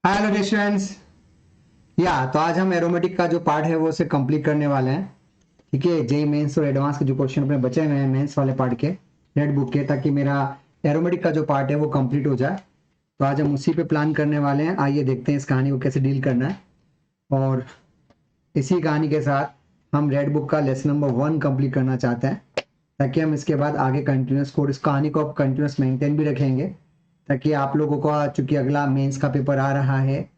Hello students. तो आज हम एरोमेटिक का जो पार्ट है वो उसे कंप्लीट करने वाले हैं। ठीक है, जेई मेंस और एडवांस के जो क्वेश्चन अपने बचे हुए हैं मेंस वाले पार्ट के रेड बुक के, ताकि मेरा एरोमेटिक का जो पार्ट है वो कंप्लीट हो जाए। तो आज हम उसी पे प्लान करने वाले हैं। आइए देखते हैं इस कहानी को कैसे डील करना है। और इसी कहानी के साथ हम रेड बुक का लेसन नंबर 1 कंप्लीट करना चाहते हैं, ताकि हम इसके बाद आगे कंटिन्यूस कोर्स इस कहानी को कंटिन्यूस मेंटेन भी रखेंगे, ताकि आप लोगों को चूंकि अगला मेंस का पेपर आ रहा है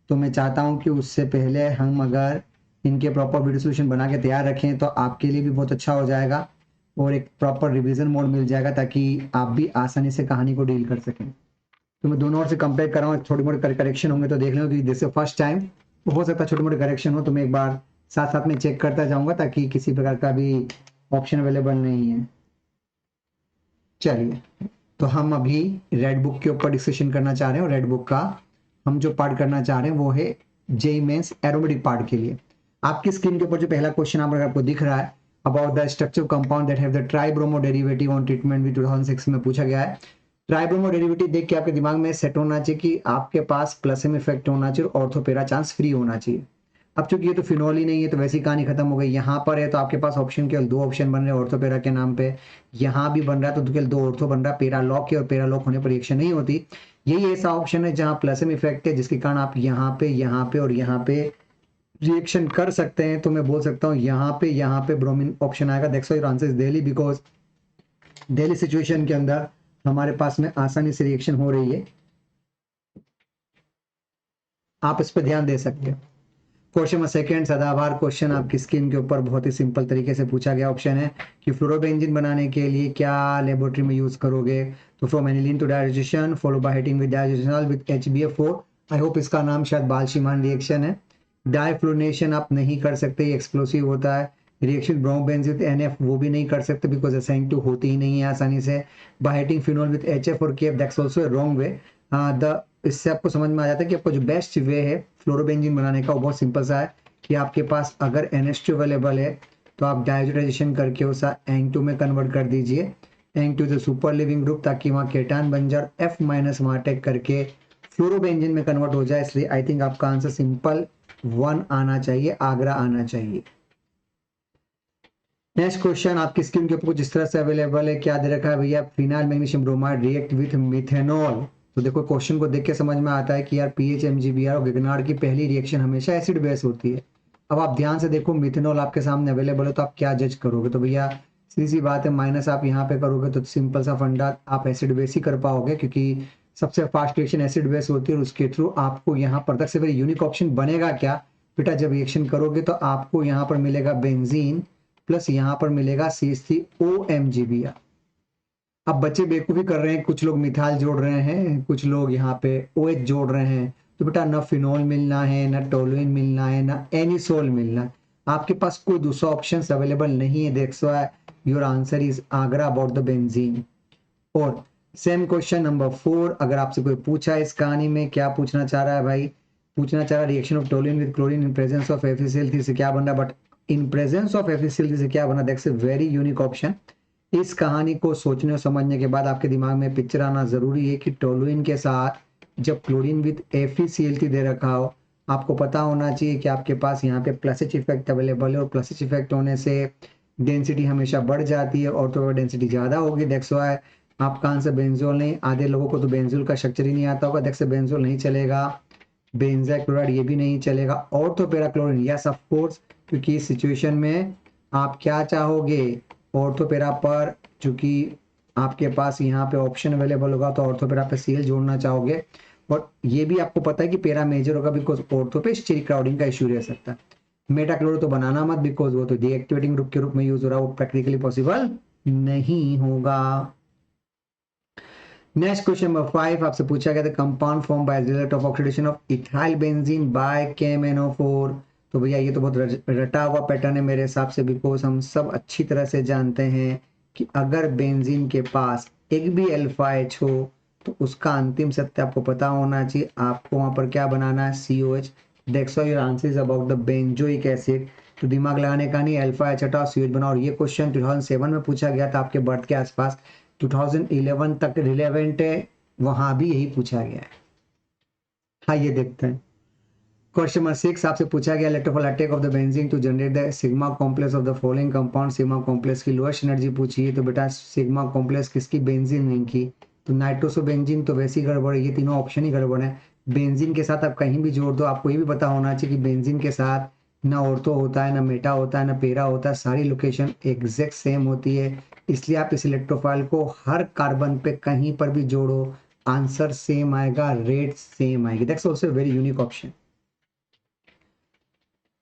तो मैं चाहता हूं कि उससे पहले हम अगर इनके प्रॉपर वीडियो सोल्यूशन बना के तैयार रखें तो आपके लिए भी बहुत अच्छा हो जाएगा और एक प्रॉपर रिवीजन मोड मिल जाएगा, ताकि आप भी आसानी से कहानी को डील कर सकें। तो मैं दोनों ओर से कंपेयर कर रहा हूँ, थोड़ी मोटी करेक्शन होंगे तो देख लो कि जैसे फर्स्ट टाइम हो सकता है छोटे मोटे करेक्शन हो, तो मैं एक बार साथ साथ में चेक करता जाऊंगा ताकि किसी प्रकार का भी ऑप्शन अवेलेबल नहीं है। चलिए, तो हम अभी रेड बुक के ऊपर डिस्कशन करना चाह रहे हैं और रेड बुक का हम जो पार्ट करना चाह रहे हैं वो है जेई मेंस एरोमेटिक पार्ट के लिए। आपकी स्क्रीन के ऊपर जो पहला क्वेश्चन आपको दिख रहा है, about the structure compound that have the tribromo derivative on treatment with 2006 में पूछा गया है। ट्राइब्रोमो डेरिवेटिव देख के आपके दिमाग में सेट होना चाहिए कि आपके पास प्लस एम इफेक्ट होना चाहिए और ऑर्थोपेरा चांस फ्री होना चाहिए। अब चूंकि ये तो फिनोल ही नहीं है तो वैसी कहानी खत्म हो गई। यहाँ पर है तो आपके पास ऑप्शन केवल दो ऑप्शन बन रहे हैं ऑर्थोपेरा के नाम पे। यहाँ भी बन रहा है तो केवल दो ऑर्थो बन रहा है, पैरालॉक के, और पैरालॉक होने पर रिएक्शन नहीं होती। यही ऐसा ऑप्शन है जहां प्लस एम इफेक्ट है, जिसके कारण आप यहाँ पे और यहाँ पे रिएक्शन कर सकते हैं। तो मैं बोल सकता हूँ यहाँ पे ब्रोमीन ऑप्शन आएगा। That's why your answer is Delhi, because Delhi situation के अंदर हमारे पास में आसानी से रिएक्शन हो रही है। आप इस पर ध्यान दे सकते हैं। क्वेश्चन नंबर सेकंड, सदाबहार क्वेश्चन आपकी स्क्रीन के ऊपर बहुत ही सिंपल तरीके से पूछा गया ऑप्शन है कि फ्लोरोबेंजीन बनाने के लिए क्या लेबोरेटरी में यूज करोगे। तो from aniline to digestion follow by heating with digestional with HbF4। I hope इसका नाम शायद बाल्शीमान रिएक्शन है। डाइफ्लोरेशन आप नहीं कर सकते, ये एक्सप्लोसिव होता है। रिएक्शन ब्रोमोबेंजीन विद NF वो भी नहीं कर सकते, बिकॉज असाइन टू होती ही नहीं है आसानी से। By heating phenol with HF और KF, that's also wrong way. The इससे आपको समझ में आ जाता है कि आपको जो बेस्ट वे है फ्लोरोबेंजीन बनाने का वो बहुत सिंपल सा है कि आपके पास अगर NH2 अवेलेबल है तो आप डाइजोटाइजेशन करके उसे N2 में कन्वर्ट कर दीजिए। N2 is super leaving group, ताकि वहाँ केटान बन जाए, F माइनस वहाँ अटैक करके फ्लोरोबेंजीन में कन्वर्ट हो जाए। इसलिए आई थिंक आपका आंसर सिंपल 1 आना चाहिए, आगरा आना चाहिए। नेक्स्ट क्वेश्चन आपकी स्क्रीन के ऊपर कुछ इस तरह से अवेलेबल है। क्या दे रखा है भैया, phenyl magnesium bromide react with methanol. तो देखो क्वेश्चन को देख के समझ में आता है कि यार पीएच MgBr और गिगनार्ड की पहली रिएक्शन हमेशा एसिड बेस होती है। अब आप ध्यान से देखो, मिथेनॉल आपके सामने अवेलेबल है तो आप क्या जज करोगे। तो भैया सीधी सी बात है, माइनस आप यहाँ पे करोगे तो सिंपल सा फंडा आप एसिड बेस ही कर पाओगे, क्योंकि सबसे फास्ट रिएक्शन एसिड बेस होती है और उसके थ्रू आपको यहाँ पर तक से वेरी यूनिक ऑप्शन बनेगा क्या बेटा, जब रिएक्शन करोगे तो आपको यहाँ पर मिलेगा बेंजीन प्लस यहाँ पर मिलेगा CH3OMgBr। अब बच्चे बेवकूफी कर रहे हैं, कुछ लोग मिथाइल जोड़ रहे हैं, कुछ लोग यहाँ पे OH जोड़ रहे हैं। तो बेटा ना फिनोल मिलना है, ना टोलुइन मिलना है, ना एनिसोल मिलना है। आपके पास कोई दूसरा ऑप्शन अवेलेबल नहीं है। That's why your answer is Agra about the benzene. और सेम क्वेश्चन नंबर 4, अगर आपसे कोई पूछा है इस कहानी में, क्या पूछना चाह रहा है भाई, पूछना चाह रहा है reaction of toluene with chlorine in presence of FeCl3 से क्या बन रहा है। But in presence of FeCl3 से क्या बना, that's a very unique option. इस कहानी को सोचने और समझने के बाद आपके दिमाग में पिक्चर आना जरूरी है कि टोलुइन के साथ जब क्लोरीन विद FeCl3 दे रखा हो, आपको पता होना चाहिए कि आपके पास यहाँ पे प्लस एच इफेक्ट अवेलेबल है, और प्लस एच इफेक्ट होने से डेंसिटी हमेशा बढ़ जाती है और तो डेंसिटी ज्यादा होगी। दैट्स व्हाई आपका आंसर बेंजोल नहीं। आधे लोगों को तो बेंजोल का स्ट्रक्चर ही नहीं आता होगा, दैट्स बेंजोल नहीं चलेगा। बेंजाक्लोराइड ये भी नहीं चलेगा। और तो पैराक्लोरीन, यस ऑफ कोर्स, क्योंकि इस सिचुएशन में आप क्या चाहोगे, ऑर्थोपेरा पर, चूंकि आपके पास यहाँ पे ऑप्शन अवेलेबल होगा तो ऑर्थोपेरा पे Cl जोड़ना चाहोगे। और ये भी आपको पता है कि पेरा मेजर होगा, बिकॉज ऑर्थो पे स्टेरिक क्राउडिंग का इशू रह सकता है। मेटाक्लोरो तो बनाना मत, बिकॉज वो तो डीएक्टिवेटिंग ग्रुप के रूप में यूज हो रहा है, वो प्रैक्टिकली पॉसिबल नहीं होगा। नेक्स्ट क्वेश्चन नंबर 5 आपसे पूछा गया था, compound form by result of oxidation of ethyl benzene by KMnO4। तो भैया ये तो बहुत रटा हुआ पैटर्न है मेरे हिसाब से, बिकॉज हम सब अच्छी तरह से जानते हैं कि अगर बेंजीन के पास एक भी अल्फा H हो तो उसका अंतिम सत्य आपको पता होना चाहिए। आपको वहां पर क्या बनाना है, COH। That's why your answer is about the benzoic acid. तो दिमाग लगाने का नहीं, अल्फा H हटाओ, COH बनाओ। और ये क्वेश्चन 2007 में पूछा गया था आपके बर्थ के आसपास, 2011 तक रिलेवेंट है, वहां भी यही पूछा गया है। हाँ ये देखते हैं। क्वेश्चन नंबर 6 आपसे पूछा गया electrophilic of the benzene to generate the sigma complex of the following compound. Sigma complex की लोएस्ट एनर्जी पूछी है, तो बेटा सिग्मा कॉम्प्लेक्स किसकी, बेंजीन नहीं की। तो नाइट्रोसो बेंजीन तो वैसे ही गड़बड़ है, ये तीनों ऑप्शन ही गड़बड़ है। बेंजीन के साथ आप कहीं भी जोड़ दो, आपको ये भी पता होना चाहिए कि बेंजीन के साथ ना ऑर्थो होता है, ना मेटा होता है, ना पेरा होता है, सारी लोकेशन एग्जैक्ट सेम होती है। इसलिए आप इस इलेक्ट्रोफाइल को हर कार्बन पे कहीं पर भी जोड़ो, आंसर सेम आएगा, रेट सेम आएगी। That's also very unique option.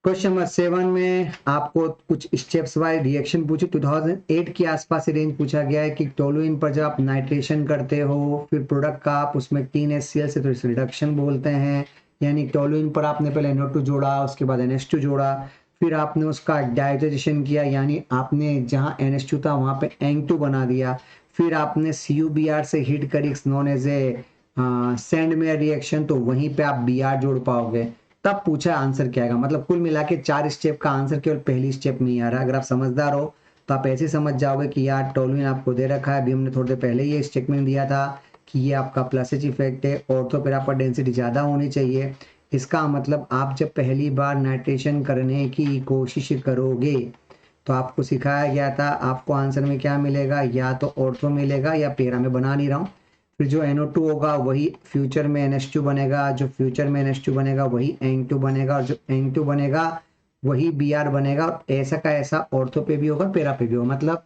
Question number 7 में आपको कुछ स्टेप्स वाइज रिएक्शन पूछी। 2008 के आसपास से रेंज पूछा गया है कि टोलुइन पर जब आप नाइट्रेशन करते हो, फिर प्रोडक्ट का आप उसमें 3HCl से तो इसे रिडक्शन बोलते हैं। यानी टोलुइन पर आपने पहले NO2 जोड़ा, उसके बाद NH2 जोड़ा, फिर आपने उसका डाइजेशन किया, यानी आपने जहां NH2 था वहां पे N2 बना दिया। फिर आपने CuBr से हीट करी, known as a Sandmeyer reaction, तो वहीं पे आप Br जोड़ पाओगे। तब पूछा आंसर क्या आएगा। मतलब कुल मिला के 4 स्टेप का आंसर केवल पहली स्टेप में ही आ रहा है। अगर आप समझदार हो तो आप ऐसे समझ जाओगे कि यार टोलुइन आपको दे रखा है, अभी हमने थोड़ी देर पहले ये स्टेटमेंट दिया था कि ये आपका प्लस एच इफेक्ट है, ऑर्थो पर आपका डेंसिटी ज़्यादा होनी चाहिए। इसका मतलब आप जब पहली बार नाइट्रेशन करने की कोशिश करोगे तो आपको सिखाया गया था, आपको आंसर में क्या मिलेगा, या तो ऑर्थो मिलेगा या पेरा में बना नहीं रहा हूँ। फिर जो NO2 होगा वही फ्यूचर में NH2 बनेगा, जो फ्यूचर में NH2 बनेगा वही N2 बनेगा, और जो N2 बनेगा वही Br बनेगा। और ऐसा का ऐसा ऑर्थो पे भी होगा, पेरा पे भी होगा। मतलब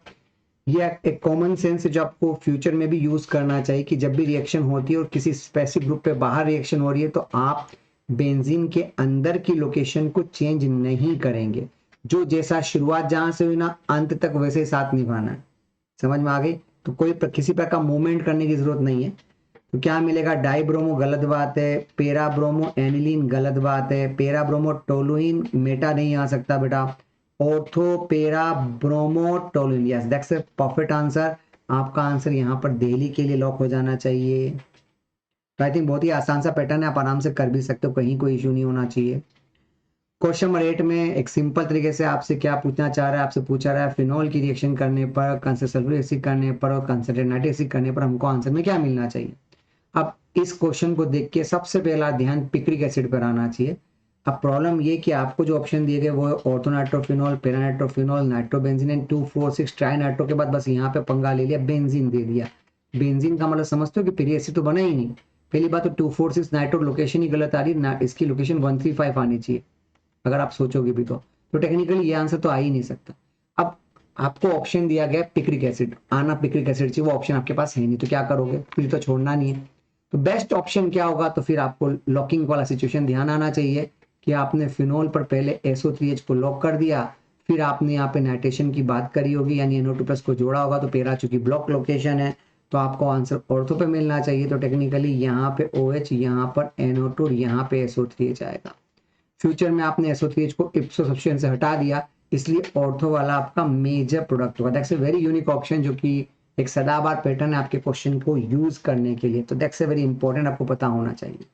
ये एक कॉमन सेंस है जो आपको फ्यूचर में भी यूज करना चाहिए कि जब भी रिएक्शन होती है और किसी स्पेसिफिक ग्रुप पे बाहर रिएक्शन हो रही है, तो आप बेंजीन के अंदर की लोकेशन को चेंज नहीं करेंगे। जो जैसा शुरुआत जहां से हुई ना, अंत तक वैसे ही साथ निभाना है। समझ में आ गई? तो कोई किसी प्रकार का मूवमेंट करने की जरूरत नहीं है। तो क्या मिलेगा, डाई ब्रोमो गलत बात है, पेरा ब्रोमो एनिलीन गलत बात है, पेरा ब्रोमो टोलुइन मेटा नहीं आ सकता बेटा, ऑर्थो पेरा bromo toluene, yes that's a perfect answer. आपका आंसर यहाँ पर दिल्ली के लिए लॉक हो जाना चाहिए। तो आई थिंक बहुत ही आसान सा पैटर्न है, आप आराम से कर भी सकते हो, कहीं कोई इशू नहीं होना चाहिए। क्वेश्चन नंबर 8 में एक सिंपल तरीके से आपसे क्या पूछना चाह रहा है, आपसे पूछा रहा है फिनॉल की रिएक्शन करने पर, कंसंट्रेटेड सल्फ्यूरिक एसिड करने पर और कंसंट्रेटेड नाइट्रिक एसिड करने पर हमको आंसर में क्या मिलना चाहिए। अब इस क्वेश्चन को देख के सबसे पहला ध्यान पिक्रिक एसिड पर आना चाहिए। अब प्रॉब्लम ये कि आपको जो ऑप्शन दिए गए वो है ऑर्थोनाइट्रोफिनॉल, पेरानाइट्रोफिनॉल, नाइट्रोबेंजीन एंड 2,4,6 ट्राइनाइट्रो के बाद बस यहाँ पे पंगा ले लिया, बेंजीन दे दिया। बेंजीन का मतलब समझते हो कि पिक्रिक एसिड तो बना ही नहीं। पहली बात तो 2,4,6 नाइट्रो लोकेशन ही गलत आ रही है, इसकी लोकेशन 1,3,5 आनी चाहिए अगर आप सोचोगे भी तो टेक्निकली ये आंसर तो आ ही नहीं सकता। अब आपको ऑप्शन दिया गया पिक्रिक एसिड, आना पिक्रिक एसिड चाहिए, वो ऑप्शन आपके पास है नहीं, तो क्या करोगे, फिर तो छोड़ना नहीं है। तो बेस्ट ऑप्शन क्या होगा, तो फिर आपको लॉकिंग वाला सिचुएशन ध्यान आना चाहिए कि आपने फिनोल पर पहले SO3H को लॉक कर दिया, फिर आपने यहाँ पे नाइट्रेशन की बात करी होगी, यानी NO2+ को जोड़ा होगा, तो पेरा चूंकि ब्लॉक लोकेशन है तो आपको आंसर ऑर्थो पे मिलना चाहिए। तो टेक्निकली यहाँ पे OH, यहाँ पर NO2, यहाँ पे SO3H आएगा। फ्यूचर में आपने SO3H को इप्सो सब्स्टिट्यूशन से हटा दिया, इसलिए ऑर्थो वाला आपका मेजर प्रोडक्ट होगा। That's a very unique option, जो कि एक सदाबहार पैटर्न है आपके क्वेश्चन को यूज करने के लिए। तो दैट्स ए वेरी इंपॉर्टेंट, आपको पता होना चाहिए।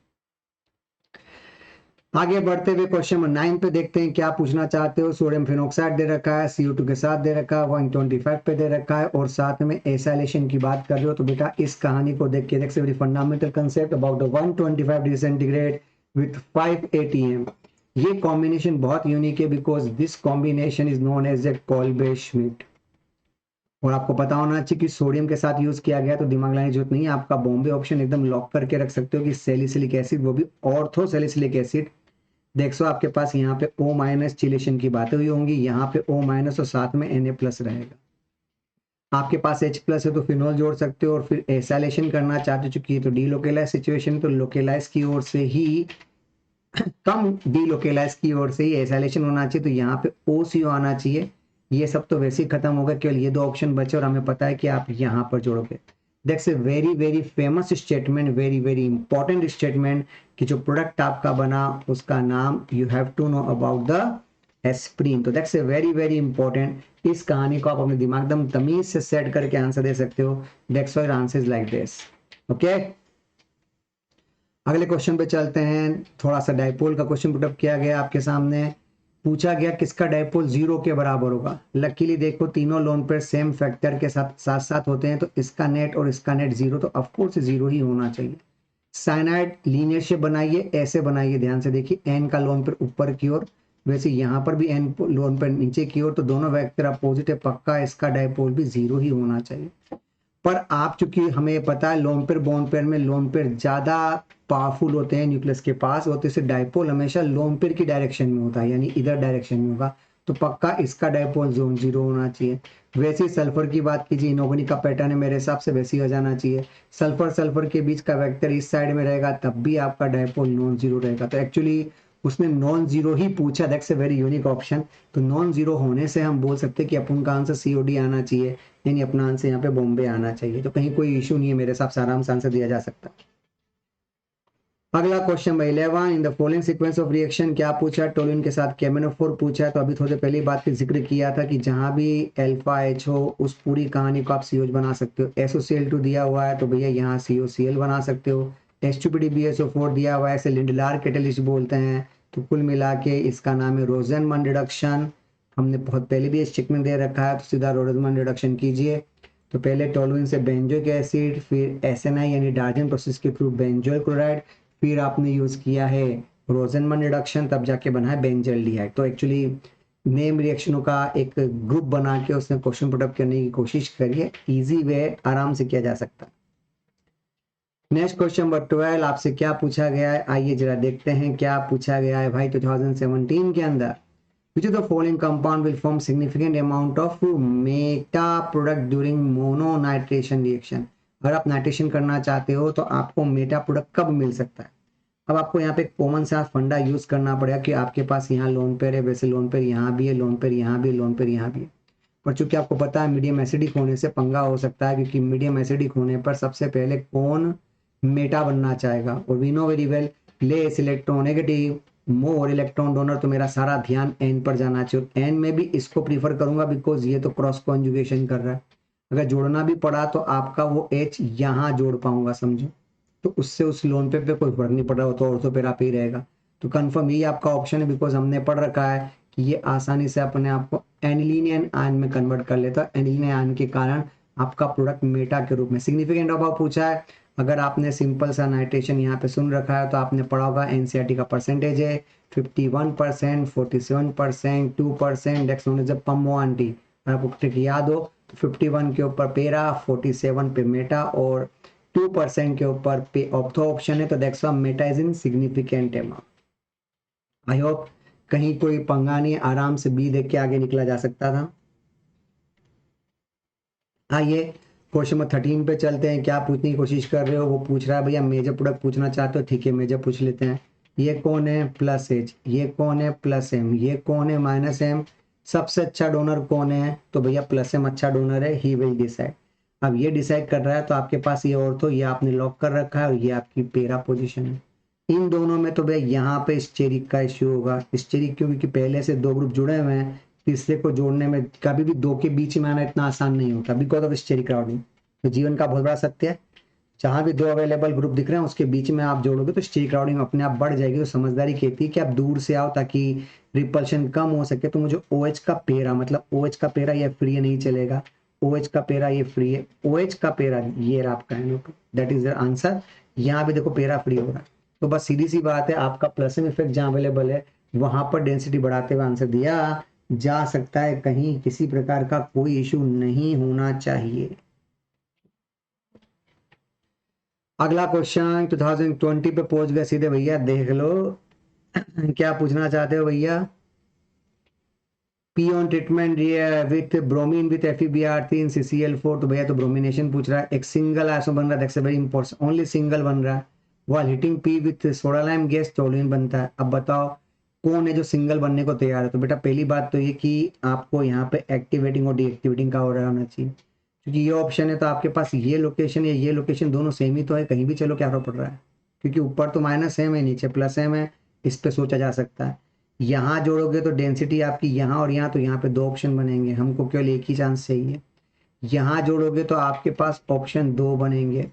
आगे बढ़ते हुए क्वेश्चन नंबर 9 पे देखते हैं क्या पूछना चाहते हो। सोडियम फिनॉक्साइड दे रखा है, CO2 के साथ दे रखा है, 125 पे दे रखा है, और साथ में एसाइलेशन की बात कर रहे हो। तो बेटा इस कहानी को देख के देख से very fundamental concept about the 125 degree centigrade with 5 ATM। ये कॉम्बिनेशन बहुत यूनिक है because this combination is known as a Kolbe Schmitt. और आपको पता होना चाहिए कि सोडियम के साथ यूज किया गया, तो दिमाग लाने की जरूरत नहीं है। आपका बॉम्बे ऑप्शन एकदम लॉक करके रख सकते हो कि सैलिसिलिक एसिड, वो भी ऑर्थो सैलिसिलिक एसिड। देखो आपके पास यहाँ पे O- चिलेशन की बातें हुई होंगी, यहाँ पे O- और साथ में Na+ रहेगा। आपके पास H+ है तो फिनोल जोड़ सकते हो, और फिर एसाइलेशन करना चाहते हो, चूंकि तो डीलोकेलाइज सिचुएशन, तो लोकेलाइज की ओर से ही कम डीलोकेलाइज की ओर से ही एसाइलेशन होना चाहिए, तो यहाँ पे OCO आना चाहिए। ये सब तो वैसे ही खत्म होगा, केवल ये 2 ऑप्शन बचे और हमें पता है कि आप यहाँ पर जोड़ोगे। That's a very very famous statement, very very important statement, कि जो प्रोडक्ट आपका बना उसका नाम you have to know about the aspirin. तो that's a very very important. इस कहानी को आप अपने दिमाग एकदम तमीज से सेट करके आंसर दे सकते हो। That's why answer is like this. Okay, अगले क्वेश्चन पे चलते हैं। थोड़ा सा डायपोल का क्वेश्चन पुटअप किया गया आपके सामने। पूछा गया किसका डायपोल 0 के बराबर होगा। लकीली देखो तीनों लोन पेयर सेम फैक्टर के साथ साथ होते हैं, तो इसका नेट और इसका नेट 0, तो ऑफकोर्स 0 ही होना चाहिए। साइनाइड लीनियर शेप बनाइए, ऐसे बनाइए, ध्यान से देखिए, एन का लोन पेयर ऊपर की ओर, वैसे यहाँ पर भी एन लोन पेयर नीचे की ओर, तो दोनों वेक्टर अपोजिट है, पक्का इसका डायपोल भी 0 ही होना चाहिए। पर आप चूंकि हमें पता है लोन पेयर बॉन्ड पेयर में लोन पेयर ज्यादा पावरफुल होते हैं न्यूक्लियस के पास, और तो इससे डायपोल हमेशा लोन पेयर की डायरेक्शन में होता है, यानी इधर डायरेक्शन में होगा, तो पक्का इसका डायपोल जोन 0 होना चाहिए। वैसे ही सल्फर की बात कीजिए, इनऑर्गेनिक का पैटर्न है मेरे हिसाब से, वैसे ही हो जाना चाहिए। सल्फर सल्फर के बीच का वेक्टर इस साइड में रहेगा, तब भी आपका डायपोल नॉन जीरो रहेगा। तो एक्चुअली उसने नॉन जीरो ही पूछा, that's a very unique option. तो नॉन जीरो होने से हम बोल सकते हैं कि अपन का आंसर सीओडी आना चाहिए, यानी अपना आंसर यहाँ पे बॉम्बे आना चाहिए। तो कहीं कोई इशू नहीं है, मेरे हिसाब से आराम से आंसर दिया जा सकता है। अगला question 11, in the following sequence of reaction, क्या पूछा, टोल्यूइन के साथ KMnO4 पूछा है। तो अभी थोड़ी पहली बात की जिक्र किया था कि जहां भी अल्फा H हो उस पूरी कहानी को आप COH बना सकते हो। SOCl2 दिया हुआ है तो भैया यहाँ COCl बना सकते हो। H2PDBSO4 दिया हुआ है, इसे लिंडलार कैटलिस्ट बोलते हैं। तो कुल मिला के इसका नाम है रोजेनमन रिडक्शन। हमने बहुत पहले भी इस चेक में दे रखा है, तो सीधा रोजेनमन रिडक्शन कीजिए। तो पहले टोल्यूइन से बेंजोइक एसिड, फिर SNI यानी डार्जन प्रोसेस के थ्रू बेंजोइल क्लोराइड, फिर आपने यूज किया है रोजेनमन रिडक्शन, तब जाके बना है बेंजल्डिहाइड। तो एक्चुअली नेम रिएक्शनों का एक ग्रुप बना के उसने क्वेश्चन पुटअप करने की कोशिश करी है, इजी वे, आराम से किया जा सकता है। नेक्स्ट क्वेश्चन नंबर 12, आपसे क्या पूछा गया है, आइए जरा देखते हैं क्या पूछा गया है भाई 2017 के अंदर। Which of the following compound will form significant amount of meta product during mononitration reaction? अगर आप नाइट्रेशन करना चाहते हो तो आपको मेटा प्रोडक्ट कब मिल सकता है। अब आपको यहाँ पे कॉमन सा फंडा यूज करना पड़ेगा कि आपके पास यहाँ लोन पेयर है, वैसे लोन पेयर यहाँ भी है, लोन पेयर यहाँ भी है, लोन पेयर यहाँ भी है। पर चूंकि आपको पता है मीडियम एसिडिक होने से पंगा हो सकता है, क्योंकि मीडियम एसिडिक होने पर सबसे पहले कौन मेटा बनना चाहेगा, और we know very well less electronegative more electron donor, तो मेरा सारा ध्यान एन पर जाना चाहिए। एन में भी इसको प्रीफर करूंगा बिकॉज ये तो क्रॉस कॉन्जुगेशन कर रहा है। अगर जोड़ना भी पड़ा तो आपका वो H यहाँ जोड़ पाऊंगा, समझो, तो उससे उस लोन पे कोई फर्क नहीं पड़ रहा हो, तो ऑर्थो पेरा पे ही रहेगा। तो कंफर्म ये आपका ऑप्शन है, बिकॉज हमने पढ़ रखा है कि ये आसानी से अपने आप को एनिलीन आयन में कन्वर्ट कर लेता है। एनिलीन आयन के कारण आपका प्रोडक्ट मेटा के रूप में सिग्निफिकेंट अभाव पूछा है। अगर आपने सिंपल सा नाइट्रेशन यहाँ पे सुन रखा है तो आपने पढ़ा होगा NCERT का परसेंटेज है 51%, 47%, 2%, दैट्स नोन एज अ पम्मोआंटी। अगर आपको ट्रिक याद हो तो 51 के ऊपर पेरा, 47 पे मेटा और 2% के ऊपर पे ऑप्थो ऑप्शन है, तो that's why Meta is in significant amount. I hope कहीं कोई पंगा नहीं, आराम से बी देख के आगे निकला जा सकता था। आइए क्वेश्चन नंबर 13 पे चलते हैं। क्या पूछने की कोशिश कर रहे हो, वो पूछ रहा है भैया मेजर प्रोडक्ट पूछना चाहते हो, ठीक है मेजर पूछ लेते हैं। ये कौन है प्लस H, ये कौन है प्लस M, ये कौन है माइनस M, सबसे अच्छा डोनर कौन है, तो भैया प्लस M अच्छा डोनर है, ही विल डिसाइड। अब ये डिसाइड कर रहा है तो आपके पास ये और तो ये आपने लॉक कर रखा है, और ये आपकी पेरा पोजीशन है। इन दोनों में तो भैया यहाँ पे स्टेरिक का इश्यू होगा, स्टेरिक क्योंकि पहले से दो ग्रुप जुड़े हुए हैं, तीसरे को जोड़ने में कभी भी दो के बीच में आना इतना आसान नहीं होता बिकॉज ऑफ स्टेरिक क्राउडिंग। तो जीवन का बहुत बड़ा सत्य है, जहां भी दो अवेलेबल ग्रुप दिख रहे हैं उसके बीच में आप जोड़ोगे तो स्टेरिक क्राउडिंग अपने आप बढ़ जाएगी। तो समझदारी कहती है कि आप दूर से आओ ताकि रिपल्शन कम हो सके। तो मुझे OH का पेरा, मतलब OH का पेरा ये फ्री नहीं चलेगा, OH का पेरा ये फ्री है, OH का पेरा ये रहा आपका है, दैट इज द आंसर। यहाँ पे देखो पेरा फ्री हो रहा है, तो बस सीधी सी बात है, आपका प्लस एम इफेक्ट जहाँ अवेलेबल है वहां पर डेंसिटी बढ़ाते हुए आंसर दिया जा सकता है, कहीं किसी प्रकार का कोई इशू नहीं होना चाहिए। अगला क्वेश्चन 2020 पे पहुंच गए सीधे भैया, देख लो क्या पूछना चाहते हो भैया। P on treatment with bromine with FeBr3 CCl4, तो भैया तो ब्रोमिनेशन पूछ रहा है। एक सिंगल आइसो बन रहा है, that's very important, only single बन रहा है। While heating P with soda lime gas toluene बनता है। अब बताओ कौन है जो सिंगल बनने को तैयार है। तो बेटा पहली बात तो ये कि आपको यहाँ पे एक्टिवेटिंग और डीएक्टिवेटिंग का हो रहा होना चाहिए, क्योंकि ये ऑप्शन है तो आपके पास ये लोकेशन या ये लोकेशन दोनों सेम ही तो है, कहीं भी चलो क्या फर्क पड़ रहा है, क्योंकि ऊपर तो माइनस एम है नीचे प्लस एम है, इस पे सोचा जा सकता है। यहाँ जोड़ोगे तो डेंसिटी आपकी यहाँ और यहाँ, तो यहाँ पे दो ऑप्शन बनेंगे, हमको केवल एक ही चांस चाहिए। यहाँ जोड़ोगे तो आपके पास ऑप्शन दो बनेंगे,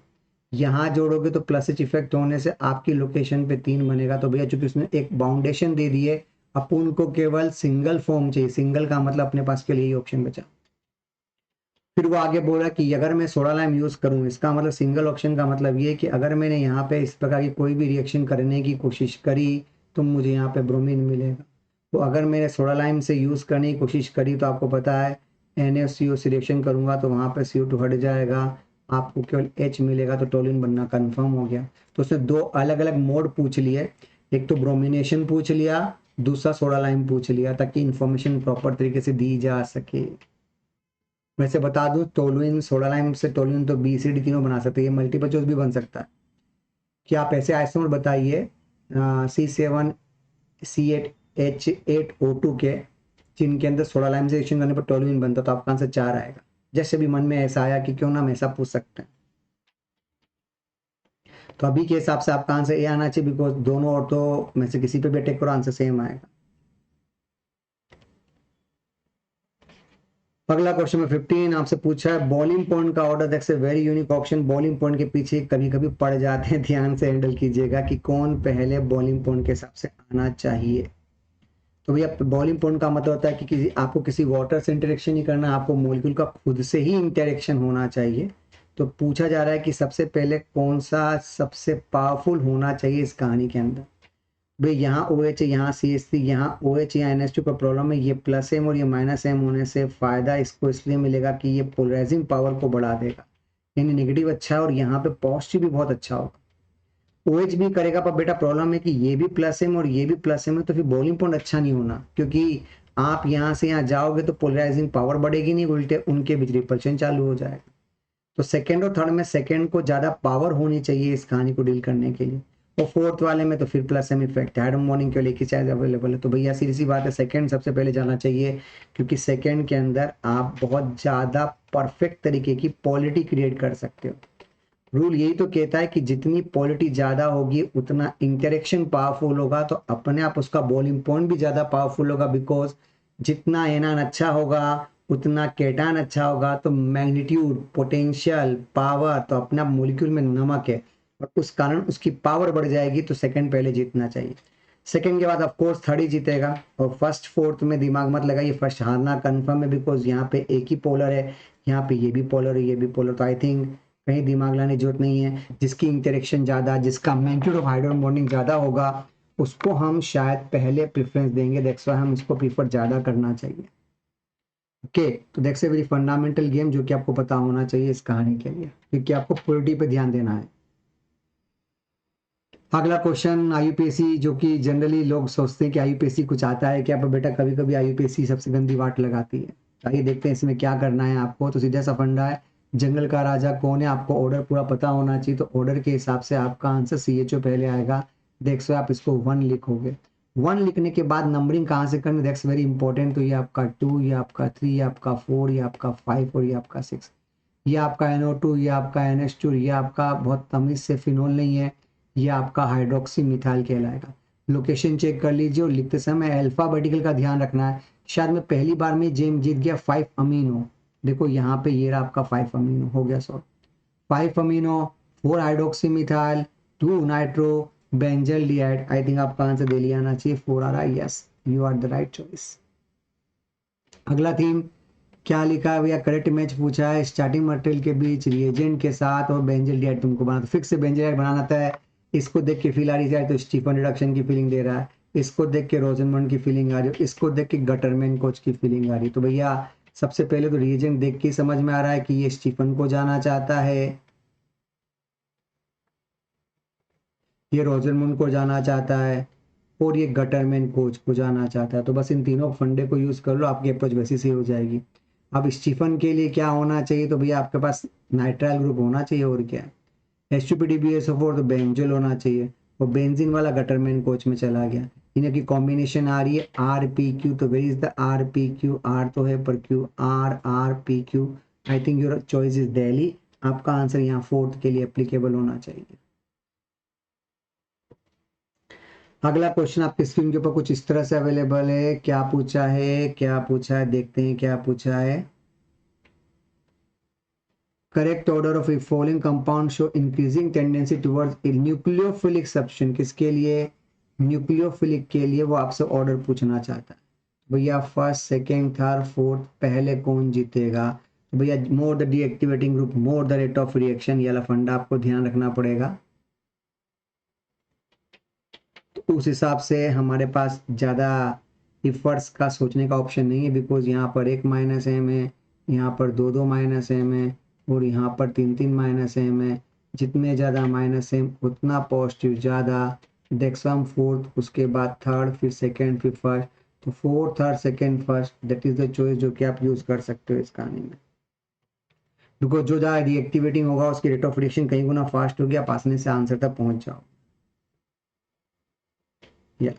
यहाँ जोड़ोगे तो प्लस एच इफेक्ट होने से आपकी लोकेशन पे 3 बनेगा। तो भैया चूंकि उसने एक बाउंडेशन दे दी है, अपन को केवल सिंगल फॉर्म चाहिए, सिंगल का मतलब अपने पास के लिए ही ऑप्शन बचा। फिर वो आगे बोला कि अगर मैं सोडा लाइम यूज करूं, इसका मतलब सिंगल ऑप्शन का मतलब ये कि अगर मैंने यहाँ पे इस प्रकार की कोई भी रिएक्शन करने की कोशिश करी तो मुझे यहाँ पे ब्रोमीन मिलेगा। तो अगर मैंने सोडा लाइम से यूज करने की कोशिश करी तो आपको पता है NaCO से रिएक्शन करूंगा तो वहां पे CO2 हट जाएगा, आपको केवल H मिलेगा, तो टोल्यूइन बनना कंफर्म हो गया। तो उसने दो अलग अलग मोड पूछ लिए, एक तो ब्रोमिनेशन पूछ लिया, दूसरा सोडा लाइम पूछ लिया, ताकि इंफॉर्मेशन प्रॉपर तरीके से दी जा सके। वैसे बता दूं, टोलुइन सोडा लाइम से टोलुइन तो BCD तीनों बना सकते हैं, ये मल्टीपल चॉइस भी बन सकता है कि आप ऐसे आइसोमर बताइए C7H8O2 के, जिनके अंदर सोडा लाइम से रिएक्शन करने पर टोलुइन बनता, तो आपका आंसर 4 आएगा। जैसे भी मन में ऐसा आया कि क्यों ना हम ऐसा पूछ सकते हैं, तो अभी के हिसाब से आपका आंसर ए आना चाहिए, बिकॉज दोनों और तो में से किसी पे भी अटैक करो आंसर सेम आएगा। अगला क्वेश्चन में 15 आपसे पूछा है बॉलिंग पॉइंट का ऑर्डर। देखिए very unique option, bowling point के पीछे कभी कभी पड़ जाते हैं, ध्यान से हैंडल कीजिएगा कि कौन पहले बॉलिंग पॉइंट के हिसाब से आना चाहिए। तो भैया बॉलिंग पॉइंट का मतलब होता है कि आपको किसी वाटर से इंटरेक्शन नहीं करना, आपको मॉलिक्यूल का खुद से ही इंटरेक्शन होना चाहिए। तो पूछा जा रहा है कि सबसे पहले कौन सा सबसे पावरफुल होना चाहिए इस कहानी के अंदर। भाई यहाँ OH है, यहाँ CH3, यहाँ OH, यहाँ NH2 का प्रॉब्लम है, ये प्लस M और ये माइनस M होने से फायदा इसको इसलिए मिलेगा कि ये पोलराइजिंग पावर को बढ़ा देगा, यानी नेगेटिव अच्छा है और यहाँ पे पॉजिटिव भी बहुत अच्छा होगा। OH भी करेगा, पर बेटा प्रॉब्लम है कि ये भी प्लस M और ये भी प्लस M है, तो फिर बॉइलिंग पॉइंट अच्छा नहीं होना, क्योंकि आप यहाँ से यहाँ जाओगे तो पोलराइजिंग पावर बढ़ेगी नहीं, उल्टे उनके बीच रिपल्शन चालू हो जाएगा। तो सेकेंड और थर्ड में सेकेंड को ज्यादा पावर होनी चाहिए इस कहानी को डील करने के लिए, और फोर्थ वाले में तो फिर प्लस एम इफेक्ट है, हार्मोनिक केवल एक ही चार्ज अवेलेबल है। तो भैया सीधी सी बात है, सेकेंड सबसे पहले जाना चाहिए, क्योंकि सेकेंड के अंदर आप बहुत ज्यादा परफेक्ट तरीके की पॉलिटी क्रिएट कर सकते हो। रूल यही तो कहता है कि जितनी पॉलिटी ज्यादा होगी उतना इंटरेक्शन पावरफुल होगा, तो अपने आप उसका बॉइलिंग पॉइंट भी ज्यादा पावरफुल होगा, बिकॉज जितना एनान अच्छा होगा उतना केटान अच्छा होगा, तो मैग्नीट्यूड, पोटेंशियल, पावर, तो अपना मॉलिक्यूल में नमक है और उस कारण उसकी पावर बढ़ जाएगी, तो सेकंड पहले जीतना चाहिए। सेकंड के बाद ऑफ कोर्स थर्ड ही जीतेगा, और फर्स्ट फोर्थ में दिमाग मत लगाइए, फर्स्ट हारना कंफर्म है, बिकॉज यहाँ पे एक ही पोलर है, यहाँ पे ये भी पोलर है, ये भी पोलर, तो आई थिंक कहीं दिमाग लाने की जरूरत नहीं है। जिसकी इंटरेक्शन ज्यादा, जिसका मैग्नीट्यूड ऑफ हाइड्रोजन बॉन्डिंग ज्यादा होगा, उसको हम शायद पहले प्रेफरेंस देंगे, दैट्स व्हाई हम इसको प्रीफर ज्यादा करना चाहिए। ओके, तो that's a very fundamental game जो कि आपको पता होना चाहिए इस कहानी के लिए, क्योंकि आपको पॉलिटी पे ध्यान देना है। अगला क्वेश्चन IUPAC, जो कि जनरली लोग सोचते हैं कि IUPAC कुछ आता है क्या, पर बेटा कभी कभी IUPAC सबसे गंदी वाट लगाती है। आइए देखते हैं इसमें क्या करना है आपको। तो सीधा सा फंडा है, जंगल का राजा कौन है, आपको ऑर्डर पूरा पता होना चाहिए, तो ऑर्डर के हिसाब से आपका आंसर CHO पहले आएगा। देख सो आप इसको 1 लिखोगे, 1 लिखने के बाद नंबरिंग कहाँ से करनी, दैट्स वेरी इंपॉर्टेंट। तो ये आपका 2, ये आपका 3, ये आपका 4, ये आपका 5 और ये आपका 6, ये आपका NO2, ये आपका NH2, ये आपका बहुत तमीज से फिनोल नहीं है, ये आपका हाइड्रोक्सी मिथाइल कहलाएगा। लोकेशन चेक कर लीजिए और लिखते समय अल्फाबेटिकल का ध्यान रखना है। शायद मैं पहली बार में जेम जीत गया 5 अमीनो, देखो यहाँ पे ये रहा आपका 5 अमीनो हो गया, sorry 5 amino, 4 hydroxy methyl, 2 nitro benzaldehyde. I think आपका आंसर दे लिया आना चाहिए, 4 आ रहा है, yes you are the right choice. अगला थीम क्या लिखा है भैया, करेक्ट मैच पूछा है, स्टार्टिंग मटेरियल के बीच रिएजेंट के साथ और बेंजल डिहाइड तुमको बनाना, फिक्स से बेंजल डिहाइड बनाना था। इसको देख के फील आ रही है तो स्टीफन रिडक्शन की फीलिंग दे रहा है, इसको देख के रोजनमंड की फीलिंग आ रही है, इसको देख के गटरमैन कोच की फीलिंग आ रही है। तो भैया सबसे पहले तो रिएजेंट देख के समझ में आ रहा है कि ये स्टीफन को जाना चाहता है, ये रोजरमुंड को जाना चाहता है और ये गटरमैन कोच को जाना चाहता है। तो बस इन तीनों फंडे को यूज कर लो, आपकी अप्रोच वैसी से हो जाएगी। अब स्टीफन के लिए क्या होना चाहिए, तो भैया आपके पास नाइट्राइल ग्रुप होना चाहिए, और क्या H2PDBSO4, तो बेंजोल होना चाहिए, और बेंजीन वाला गटरमैन कोच में चला गया। इनकी कॉम्बिनेशन आ रही है RPQ, तो where is the RPQ, R तो है पर Q, RRPQ। I think your choice is Delhi, आपका आंसर यहाँ फोर्थ के लिए एप्लीकेबल होना चाहिए। अगला क्वेश्चन आपकी स्क्रीन के ऊपर कुछ इस तरह से अवेलेबल है, क्या पूछा है, क्या पूछा है, देखते हैं क्या पूछा है। Correct order of following compound show increasing tendency towards nucleophilic substitution, किसके लिए, न्यूक्लियोफिलिक के लिए वो आपसे ऑर्डर पूछना चाहता है। भैया फर्स्ट, सेकेंड, थर्ड, फोर्थ, पहले कौन जीतेगा, तो भैया more the deactivating group more the rate of reaction, ये वाला फंडा आपको ध्यान रखना पड़ेगा। तो उस हिसाब से हमारे पास ज़्यादा इफर्ट्स का सोचने का ऑप्शन नहीं है, बिकॉज यहाँ पर 1 माइनस एम है, यहाँ पर 2 माइनस एम है, और यहाँ पर 3 माइनस एम है। जितने ज़्यादा माइनस एम उतना पॉजिटिव ज़्यादा। डेक्सम फोर्थ, उसके बाद थर्ड, फिर सेकेंड, फिर फर्स्ट। तो fourth, third, second, first, that is the choice जो कि आप यूज़ कर सकते हो इस कहानी में। बिकॉज जो ज़्यादा रिएक्टिवेटिंग होगा उसकी रेट ऑफ रिएक्शन कई गुना फास्ट होगी, आप आसानी से आंसर तक पहुँच जाओ। या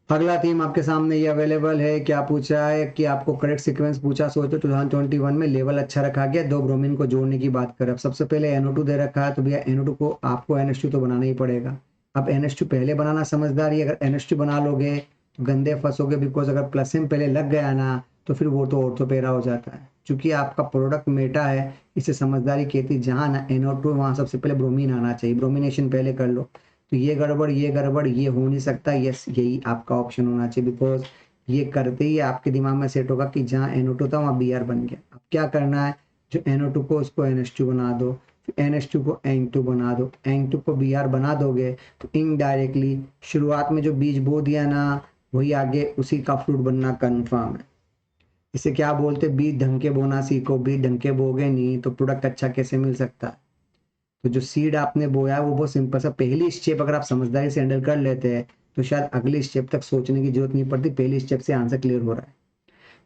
अगला थीम आपके सामने ये अवेलेबल है। क्या पूछा है कि आपको करेक्ट सीक्वेंस पूछा, सोचो 2021 में लेवल अच्छा रखा गया, 2 ब्रोमीन को जोड़ने की बात करें। अब सबसे पहले NO2 दे रखा है, तो भैया NO2 को आपको NH2 तो बनाना ही पड़ेगा। अब NH2 पहले बनाना समझदारी, अगर NH2 बना लोगे तो गंदे फंसोगे, बिकॉज अगर प्लस एम पहले लग गया ना तो फिर वो तो ऑर्थोपेरा हो जाता है। चूंकि आपका प्रोडक्ट मेटा है, इसे समझदारी कहती, जहाँ ना NO2 वहाँ सबसे पहले ब्रोमीन आना चाहिए, ब्रोमिनेशन पहले कर लो। तो ये गड़बड़ ये गड़बड़ ये हो नहीं सकता। यस, यही आपका ऑप्शन होना चाहिए, बिकॉज ये करते ही आपके दिमाग में सेट होगा कि जहाँ NO2 था वहाँ Br बन गया। अब क्या करना है, जो NO2 को उसको NH2 बना दो, फिर NH2 को N2 बना दो, N2 को Br बना दोगे तो इनडायरेक्टली शुरुआत में जो बीज बो दिया ना वही आगे उसी का फ्रूट बनना कन्फर्म है। इसे क्या बोलते, बीज ढंग के बोना सीखो, बीज ढंग के बोगे नहीं तो प्रोडक्ट अच्छा कैसे मिल सकता है। तो जो सीड आपने बोया है वो बहुत सिंपल सा, पहली स्टेप अगर आप समझदारी से हैंडल कर लेते हैं तो शायद अगली स्टेप तक सोचने की जरूरत नहीं पड़ती, पहली स्टेप से आंसर क्लियर हो रहा है।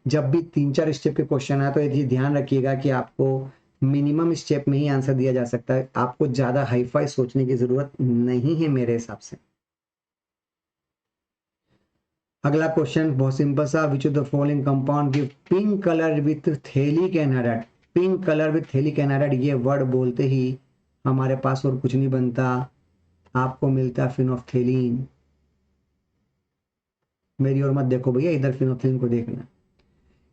जब भी 3-4 स्टेप के क्वेश्चन आए तो ये ध्यान रखिएगा कि आपको मिनिमम स्टेप में ही आंसर दिया जा सकता है, आपको ज्यादा हाईफाई सोचने की जरूरत नहीं है मेरे हिसाब से। अगला क्वेश्चन बहुत सिंपल सा, विच of the following compound give pink colour with phthalic anhydride. Pink colour with phthalic anhydride, ये वर्ड बोलते ही हमारे पास और कुछ नहीं बनता, आपको मिलता है फिनोफ्थेलीन। मेरी और मत देखो भैया, इधर फिनोफ्थेलीन को देखना।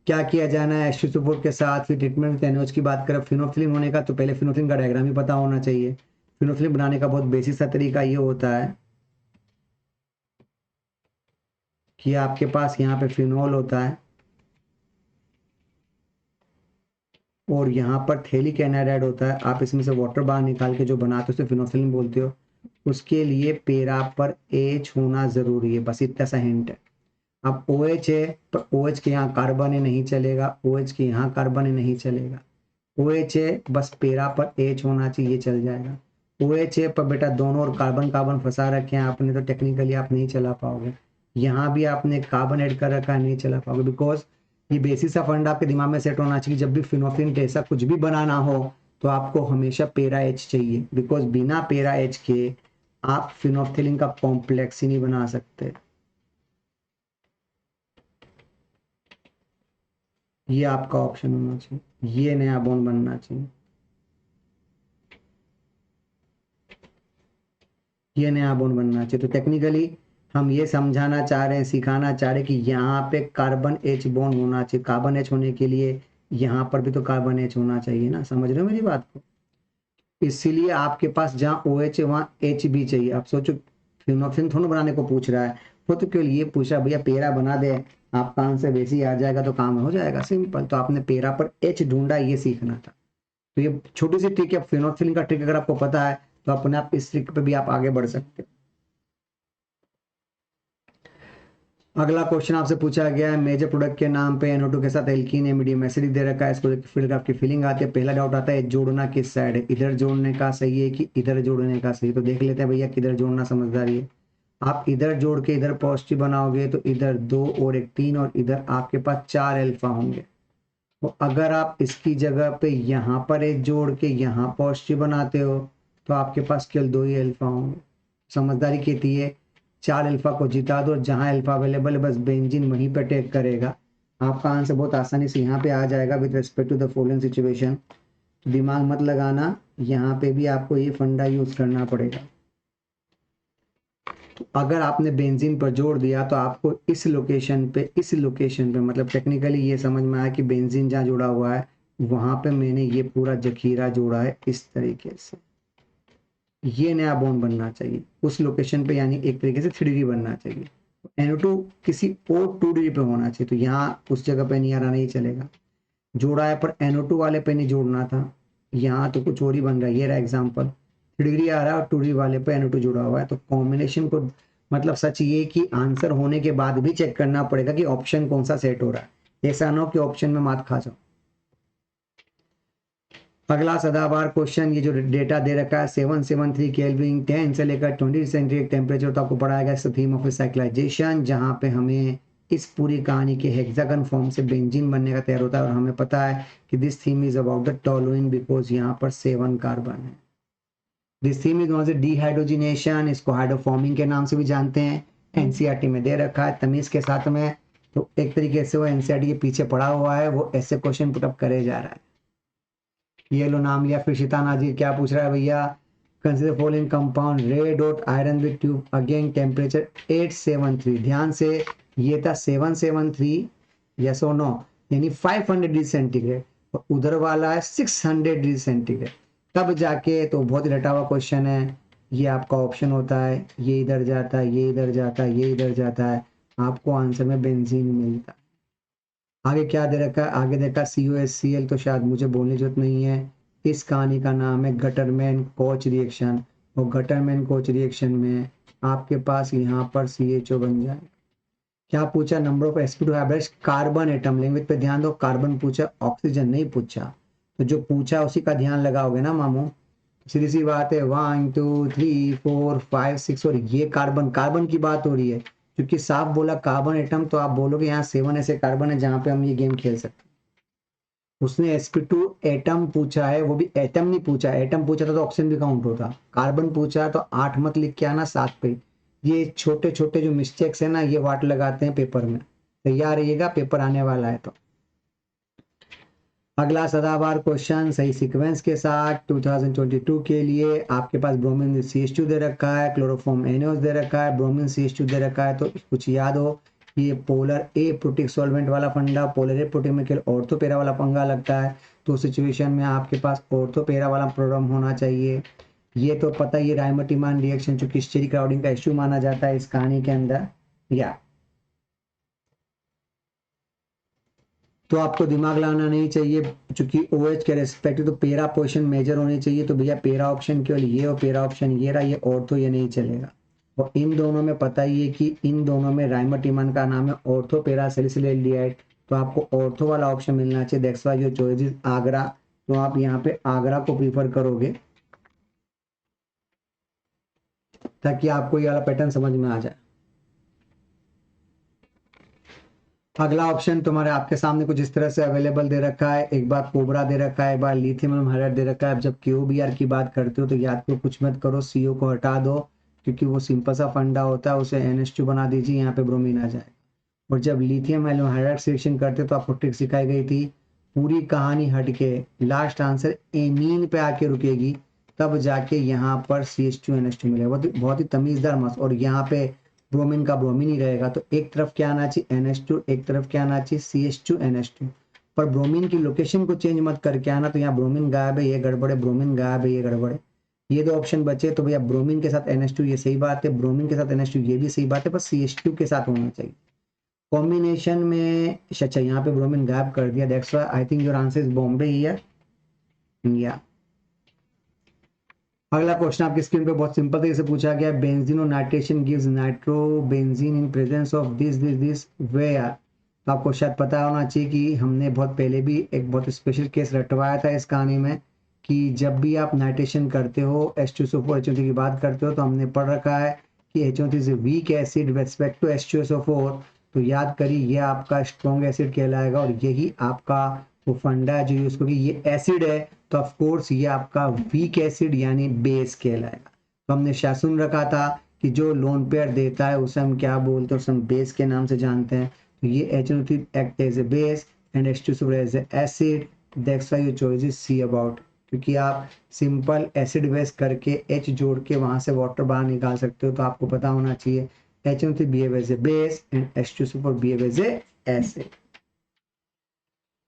क्या किया जाना है एस्ट्रोसोपोर के साथ, फिर ट्रीटमेंट एनओएच की बात करें। फिनोफ्थेलीन होने का तो पहले फिनोफ्थेलीन का डायग्राम ही पता होना चाहिए। फिनोफ्थेलीन बनाने का बहुत बेसिक सा तरीका ये होता है कि आपके पास यहाँ पे फिनोल होता है और यहाँ पर थैलिक एनहाइड्राइड होता है। आप इसमें से वाटर बाहर निकाल के जो बनाते हो उसे फिनोफ्थेलीन बोलते हो। उसके लिए पेरा पर H होना जरूरी है, बस इतना सा हिंट है। अब OH है पर OH के यहाँ कार्बन है नहीं चलेगा, OH के यहाँ कार्बन है नहीं चलेगा। OH है बस पेरा पर H होना चाहिए, ये चल जाएगा। OH है पर बेटा दोनों और कार्बन कार्बन फंसा रखे हैं आपने, तो टेक्निकली आप नहीं चला पाओगे। यहाँ भी आपने कार्बन ऐड कर रखा है, नहीं चला पाओगे, बिकॉज ये बेसिक सा फंड आपके दिमाग में सेट होना चाहिए। जब भी फिनोफ्थेलीन जैसा कुछ भी बनाना हो तो आपको हमेशा पेरा H चाहिए, बिकॉज बिना पेरा H के आप फिनोफ्थेलीन का कॉम्प्लेक्स ही नहीं बना सकते। ये आपका ऑप्शन होना चाहिए, ये नया बॉन्ड बनना चाहिए, ये नया बॉन्ड बनना चाहिए। तो टेक्निकली हम ये समझाना चाह रहे हैं, सिखाना चाह रहे हैं कि यहाँ पे कार्बन H बॉन्ड होना चाहिए। कार्बन H होने के लिए यहाँ पर भी तो कार्बन H होना चाहिए ना, समझ रहे हो मेरी बात को। इसीलिए आपके पास जहाँ OH है वहाँ H भी चाहिए। आप सोचो फिनोफ्थेलीन थोड़ा बनाने को पूछ रहा है, वो तो केवल ये पूछा भैया पेरा बना दे, आपका आंसर वैसे ही आ जाएगा तो काम हो जाएगा सिंपल। तो आपने पेरा पर H ढूंढा, ये सीखना था। तो ये छोटी सी ट्रिक है, फिनोफ्थेलीन का ट्रिक अगर आपको पता है तो अपने आप इस ट्रिक पे भी आप आगे बढ़ सकते हो। अगला क्वेश्चन आपसे पूछा गया है, मेजर प्रोडक्ट के नाम पे NO2 के साथ एल्कीन एमिडियम एसिड दे रखा है, इसको फिर आपकी फीलिंग आती है। पहला डाउट आता है जोड़ना किस साइड है, इधर जोड़ने का सही है कि इधर जोड़ने का सही है। तो देख लेते हैं भैया किधर जोड़ना समझदारी है। आप इधर जोड़ के इधर पॉजिटिव बनाओगे तो इधर 2 और 1 3 और इधर आपके पास 4 अल्फा होंगे। तो अगर आप इसकी जगह पे यहाँ पर एक जोड़ के यहाँ पॉजिटिव बनाते हो तो आपके पास केवल 2 ही अल्फा होंगे। समझदारी कहती है 4 अल्फा को जिता दो, जहाँ अल्फा अवेलेबल है बस बेंजीन वहीं पे अटैक करेगा। आपका आंसर बहुत आसानी से यहाँ पे आ जाएगा with respect to the following situation. दिमाग मत लगाना, यहाँ पे भी आपको ये फंडा यूज करना पड़ेगा। तो अगर आपने बेंजीन पर जोड़ दिया तो आपको इस लोकेशन पे मतलब टेक्निकली ये समझ में आया कि बेंजीन जहाँ जुड़ा हुआ है वहां पे मैंने ये पूरा जखीरा जोड़ा है इस तरीके से। ये नया बॉन्ड बनना चाहिए उस लोकेशन पे, यानी एक तरीके से 3D बनना चाहिए। NO2 किसी और 2D पे होना चाहिए, तो यहाँ उस जगह पे नहीं आ रहा, नहीं चलेगा। जोड़ा है, पर NO2 वाले पे नहीं जोड़ना था। यहाँ तो कुछ और ही बन रहा है। ये रहा एग्जाम्पल, 3 डिग्री आ रहा है और 2 डिग्री वाले पे NO2 जुड़ा हुआ है। तो कॉम्बिनेशन को मतलब सच ये कि आंसर होने के बाद भी चेक करना पड़ेगा कि ऑप्शन कौन सा सेट हो रहा है। ऐसा ना हो कि ऑप्शन में मात खा जाओ। अगला सदाबहार क्वेश्चन, ये जो डेटा दे रखा है 773 केल्विन 10 से लेकर 20 सेंटीग्रेड टेम्परेचर, तो आपको पढ़ाया गया थीम ऑफ साइक्लाइजेशन, जहां पे हमें इस पूरी कहानी के हेक्सागन फॉर्म से बेंजीन बनने का तैयार होता है। और हमें पता है कि this theme is about the toluene because यहाँ पर 7 कार्बन है। दिस थीम इज नॉन से डिहाइड्रोजिनेशन, इसको हाइड्रोफॉर्मिंग के नाम से भी जानते हैं। एनसीईआरटी में दे रखा है तमीज के साथ में। तो एक तरीके से वो एनसीईआरटी के पीछे पड़ा हुआ है, वो ऐसे क्वेश्चन पुटअप करे जा रहा है। ये लो नाम लिया। फिर शिताना जी क्या पूछ रहा है भैया, consider following compound red dot iron with tube again temperature 873। ध्यान से, ये था 773, यस और नो, यानी 500 डिग्री सेंटीग्रेड, और उधर वाला है 600 डिग्री सेंटीग्रेड। तब जाके तो बहुत ही रटा हुआ क्वेश्चन है। ये आपका ऑप्शन होता है, ये इधर जाता है, ये इधर जाता है, ये इधर जाता है, आपको आंसर में बेंजीन मिलता है। आगे क्या दे रखा है, आगे देखा COHCl, तो शायद मुझे बोलने की जरूरत नहीं है। इस कहानी का नाम है गटरमैन कोच रिएक्शन, और गटरमैन कोच रिएक्शन में आपके पास यहाँ पर CHO बन जाए। क्या पूछा, number of sp2 hybrid carbon atom. Language पे ध्यान दो, कार्बन पूछा, ऑक्सीजन नहीं पूछा। तो जो पूछा उसी का ध्यान लगाओगे ना मामू। सीधी सी बात है, 1 2 3 4 5 6, और ये कार्बन, कार्बन की बात हो रही है। क्योंकि साफ बोला कार्बन एटम, तो आप बोलोगे यहाँ 7 ऐसे कार्बन है जहां पे हम ये गेम खेल सकते हैं। उसने sp2 एटम पूछा है, वो भी एटम नहीं पूछा। एटम पूछा था तो ऑक्सीजन भी काउंट होता। कार्बन पूछा तो 8 मत लिख के आना, 7 पे। ये छोटे छोटे जो मिस्टेक्स है ना, ये वाट लगाते हैं पेपर में। तैयार रहिएगा, पेपर आने वाला है। तो अगला सदाबहार क्वेश्चन सही सीक्वेंस के साथ 2022 के लिए आपके पास ब्रोमीन CH2 दे रखा है, क्लोरोफॉर्म NaOH दे रखा है, ब्रोमीन CH2 दे रखा है। तो कुछ याद हो, ये पोलर ए प्रोटिक सॉल्वेंट वाला फंडा, पोलर ए प्रोटिक में केवल ऑर्थोपेरा वाला पंगा लगता है। तो सिचुएशन में आपके पास ऑर्थोपेरा वाला प्रोग्राम होना चाहिए। ये तो पता, ये राइमोटिमान रिएक्शन चूंकि स्टेरिक क्राउडिंग का इश्यू माना जाता है इस कहानी के अंदर। या तो आपको दिमाग लाना नहीं चाहिए, चूंकि OH के रेस्पेक्टिव तो पेरा पोजीशन मेजर होनी चाहिए। तो भैया पेरा ऑप्शन केवल ये और पेरा ऑप्शन ये रहा, ये ऑर्थो, ये नहीं चलेगा। और इन दोनों में पता ही है कि इन दोनों में राइमोटिमान का नाम है ऑर्थो पेरा सैलिसिल एल्डिहाइड। तो आपको ऑर्थो वाला ऑप्शन मिलना चाहिए। That's why your choice is Agra. तो आप यहाँ पे आगरा को प्रीफर करोगे ताकि आपको ये वाला पैटर्न समझ में आ जाए। अगला ऑप्शन तुम्हारे आपके सामने कुछ इस तरह से अवेलेबल दे रखा है। एक बार कोबरा दे रखा है, एक बार लिथियम हाइड्राइड दे रखा है। अब जब KOBr की बात करते हो तो याद करो, कुछ मत करो, CO को हटा दो, क्योंकि वो सिंपल सा फंडा होता है। उसे NH2 बना दीजिए, यहाँ पे ब्रोमीन आ जाए। और जब लिथियम हाइड्राइड सिलेक्शन करते तो आपको ट्रिक सिखाई गई थी, पूरी कहानी हट के लास्ट आंसर एमीन पे आके रुकेगी, तब जाके यहाँ पर CH2NH2 मिलेगा। बहुत ही तमीजदार मस्त। और यहाँ पे ब्रोमीन का ब्रोमीन ही रहेगा। तो एक तरफ क्या आना चाहिए NH2, एक तरफ क्या आना चाहिए CH2NH2। पर ब्रोमीन की लोकेशन को चेंज मत करके आना। तो यहाँ ब्रोमीन गायब है, ये गड़बड़ है, ब्रोमीन गायब है, ये गड़बड़ है। ये दो ऑप्शन बचे। तो भैया ब्रोमीन के साथ NH2 ये सही बात है, ब्रोमीन के साथ NH2 ये भी सही बात है, पर CH2 के साथ होना चाहिए कॉम्बिनेशन में। अच्छा, यहाँ पे ब्रोमीन गायब कर दिया। That's why I think your answer is Bombay here. या अगला क्वेश्चन आपकी स्क्रीन पे बहुत सिंपल तरीके से पूछा गया है, बेंजीन और nitration gives nitro benzene in presence of this where. तो आपको शायद पता होना चाहिए कि हमने बहुत पहले भी एक बहुत स्पेशल केस रटवाया था इस कहानी में, कि जब भी आप नाइट्रेशन करते हो H2SO4 HO3 की बात करते हो, तो हमने पढ़ रखा है कि HO3 is weak acid with respect to H2SO4। तो याद करिए, ये आपका स्ट्रॉन्ग एसिड कहलाएगा, और यही आपका वो फंडा है जो यूज करोगे। ये एसिड है तो ऑफ कोर्स ये आपका वीक एसिड यानी बेस कहलाएगा। तो हमने शायद सुन रखा था कि जो लोन पेयर देता है उसे हम क्या बोलते हैं, उसे हम बेस के नाम से जानते हैं। तो ये HO3 act as a base and H2SO4 as a acid. That's why your choice is C about, क्योंकि आप सिंपल एसिड बेस करके H जोड़ के वहां से वाटर बाहर निकाल सकते हो। तो आपको पता होना चाहिए HO3 behave as a base and H2SO4 behave as a acid.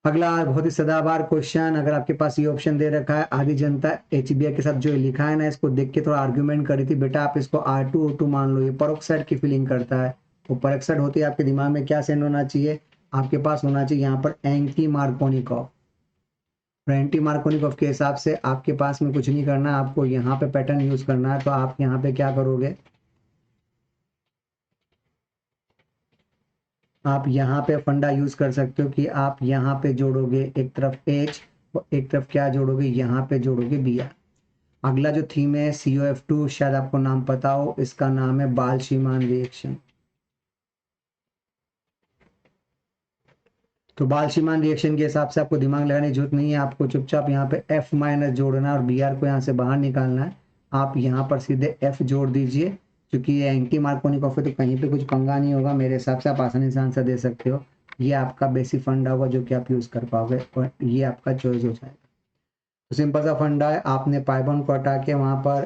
अगला बहुत ही सदाबहार क्वेश्चन, अगर आपके पास ये ऑप्शन दे रखा है, आधी जनता HBr के साथ जो लिखा है ना, इसको देख के थोड़ा आर्ग्यूमेंट करी थी, बेटा आप इसको R2O2 मान लो, ये परोक्साइड की फीलिंग करता है। वो परोक्साइड होती है, आपके दिमाग में क्या सेंड होना चाहिए, आपके पास होना चाहिए यहाँ पर एंटी मार्कोनिकॉफ। और एंटी मार्कोनिकॉफ के हिसाब से आपके पास में कुछ नहीं करना है, आपको यहाँ पे पैटर्न यूज करना है। तो आप यहाँ पे क्या करोगे, आप यहाँ पे फंडा यूज कर सकते हो कि आप यहाँ पे जोड़ोगे एक तरफ H और एक तरफ क्या जोड़ोगे, यहाँ पे जोड़ोगे Br। अगला जो थीम है COF2, शायद आपको नाम पता हो, इसका नाम है बाल-शीमान रिएक्शन। तो बाल-शीमान रिएक्शन के हिसाब से आपको दिमाग लगाने की जरूरत नहीं है, आपको चुपचाप यहाँ पे F माइनस जोड़ना है और Br को यहाँ से बाहर निकालना है। आप यहाँ पर सीधे F जोड़ दीजिए, क्योंकि ये एंटी मार्कोनिकॉफ है तो कहीं पे कुछ पंगा नहीं होगा, मेरे हिसाब से आप आसानी से आंसर दे सकते हो। ये आपका बेसिक फंडा होगा जो कि आप यूज कर पाओगे और ये आपका चॉइस हो जाएगा। तो सिंपल सा फंडा है, आपने पाई बॉन्ड को हटा के वहां पर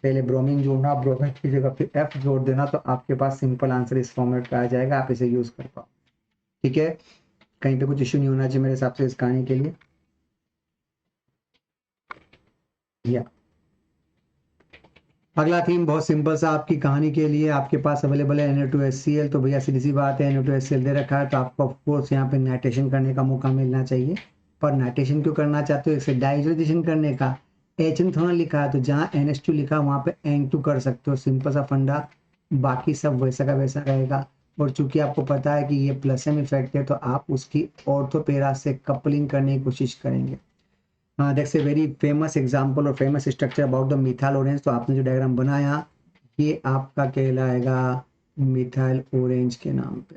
पहले ब्रोमीन जोड़ना, ब्रोमीन की जगह पे F जोड़ देना, तो आपके पास सिंपल आंसर इस फॉर्मेट का आ जाएगा, आप इसे यूज कर पाओ। ठीक है, कहीं पे कुछ इश्यू नहीं होना चाहिए मेरे हिसाब से इस कहानी के लिए। या अगला थीम बहुत सिंपल सा आपकी कहानी के लिए, आपके पास अवेलेबल है Na2HCl। तो भैया सीधी सी बात है, Na2HCl दे रखा है तो आपको ऑफकोर्स यहाँ पे नाइट्रेशन करने का मौका मिलना चाहिए। पर नाइट्रेशन क्यों करना चाहते हो, इसे डाइजोलाइजेशन करने का। HN थोड़ा लिखा है तो जहाँ NH2 लिखा है वहाँ पे N2 कर सकते हो, सिंपल सा फंडा, बाकी सब वैसा का वैसा रहेगा। और चूंकि आपको पता है कि ये प्लस एम इफेक्ट है तो आप उसकी ऑर्थोपेरा से कपलिंग करने की कोशिश करेंगे। That's a very famous example और famous structure about the methyl orange. तो आपने जो डायग्राम बनाया ये आपका कहलाएगा मिथाइल ऑरेंज के नाम पे,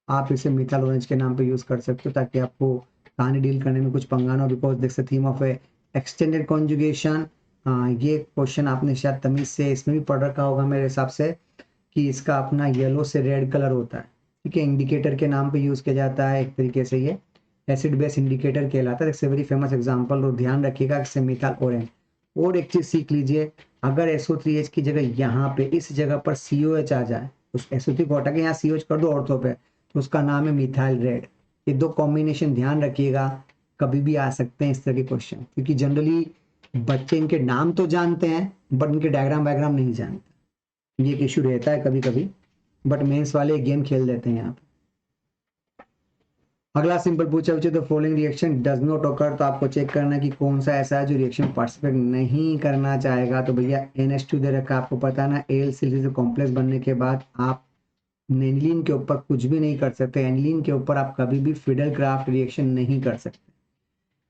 आप इसे मिथाइल ऑरेंज के नाम पे यूज कर सकते हो ताकि आपको कहानी डील करने में कुछ पंगा ना हो। Because that's the theme of A extended conjugation. ये क्वेश्चन आपने शायद तमीज से इसमें भी पढ़ रखा होगा मेरे हिसाब से, कि इसका अपना येलो से रेड कलर होता है। ठीक है, इंडिकेटर के नाम पे यूज किया जाता है एक तरीके से, ये एसिड बेस इंडिकेटर कहलाता है। इससे वेरी फेमस एग्जांपल, और ध्यान रखिएगा इससे मिथाइल ऑरेंज। और एक चीज सीख लीजिए, अगर SO3H की जगह यहाँ पे इस जगह पर COH आ जाए, उस SO3 को हटा के यहाँ COH कर दो ऑर्थो पे, तो उसका नाम है मिथाइल रेड। ये दो कॉम्बिनेशन ध्यान रखिएगा, कभी भी आ सकते हैं इस तरह के क्वेश्चन, क्योंकि जनरली बच्चे इनके नाम तो जानते हैं बट इनके डायग्राम वायग्राम नहीं जानते। ये एक इशू रहता है कभी कभी, बट मेंस वाले गेम खेल देते हैं यहाँ पे। अगला सिंपल पूछा तो following reaction does not occur. तो आपको चेक करना है कि कौन सा ऐसा है जो रिएक्शन पार्टिसिपेट नहीं करना चाहेगा। तो भैया NH2 दे रखा, आपको पता है ना, AlCl से कॉम्प्लेक्स बनने के बाद आप एनिलीन के ऊपर कुछ भी नहीं कर सकते। एनिलीन के ऊपर आप कभी भी फिडल क्राफ्ट रिएक्शन नहीं कर सकते।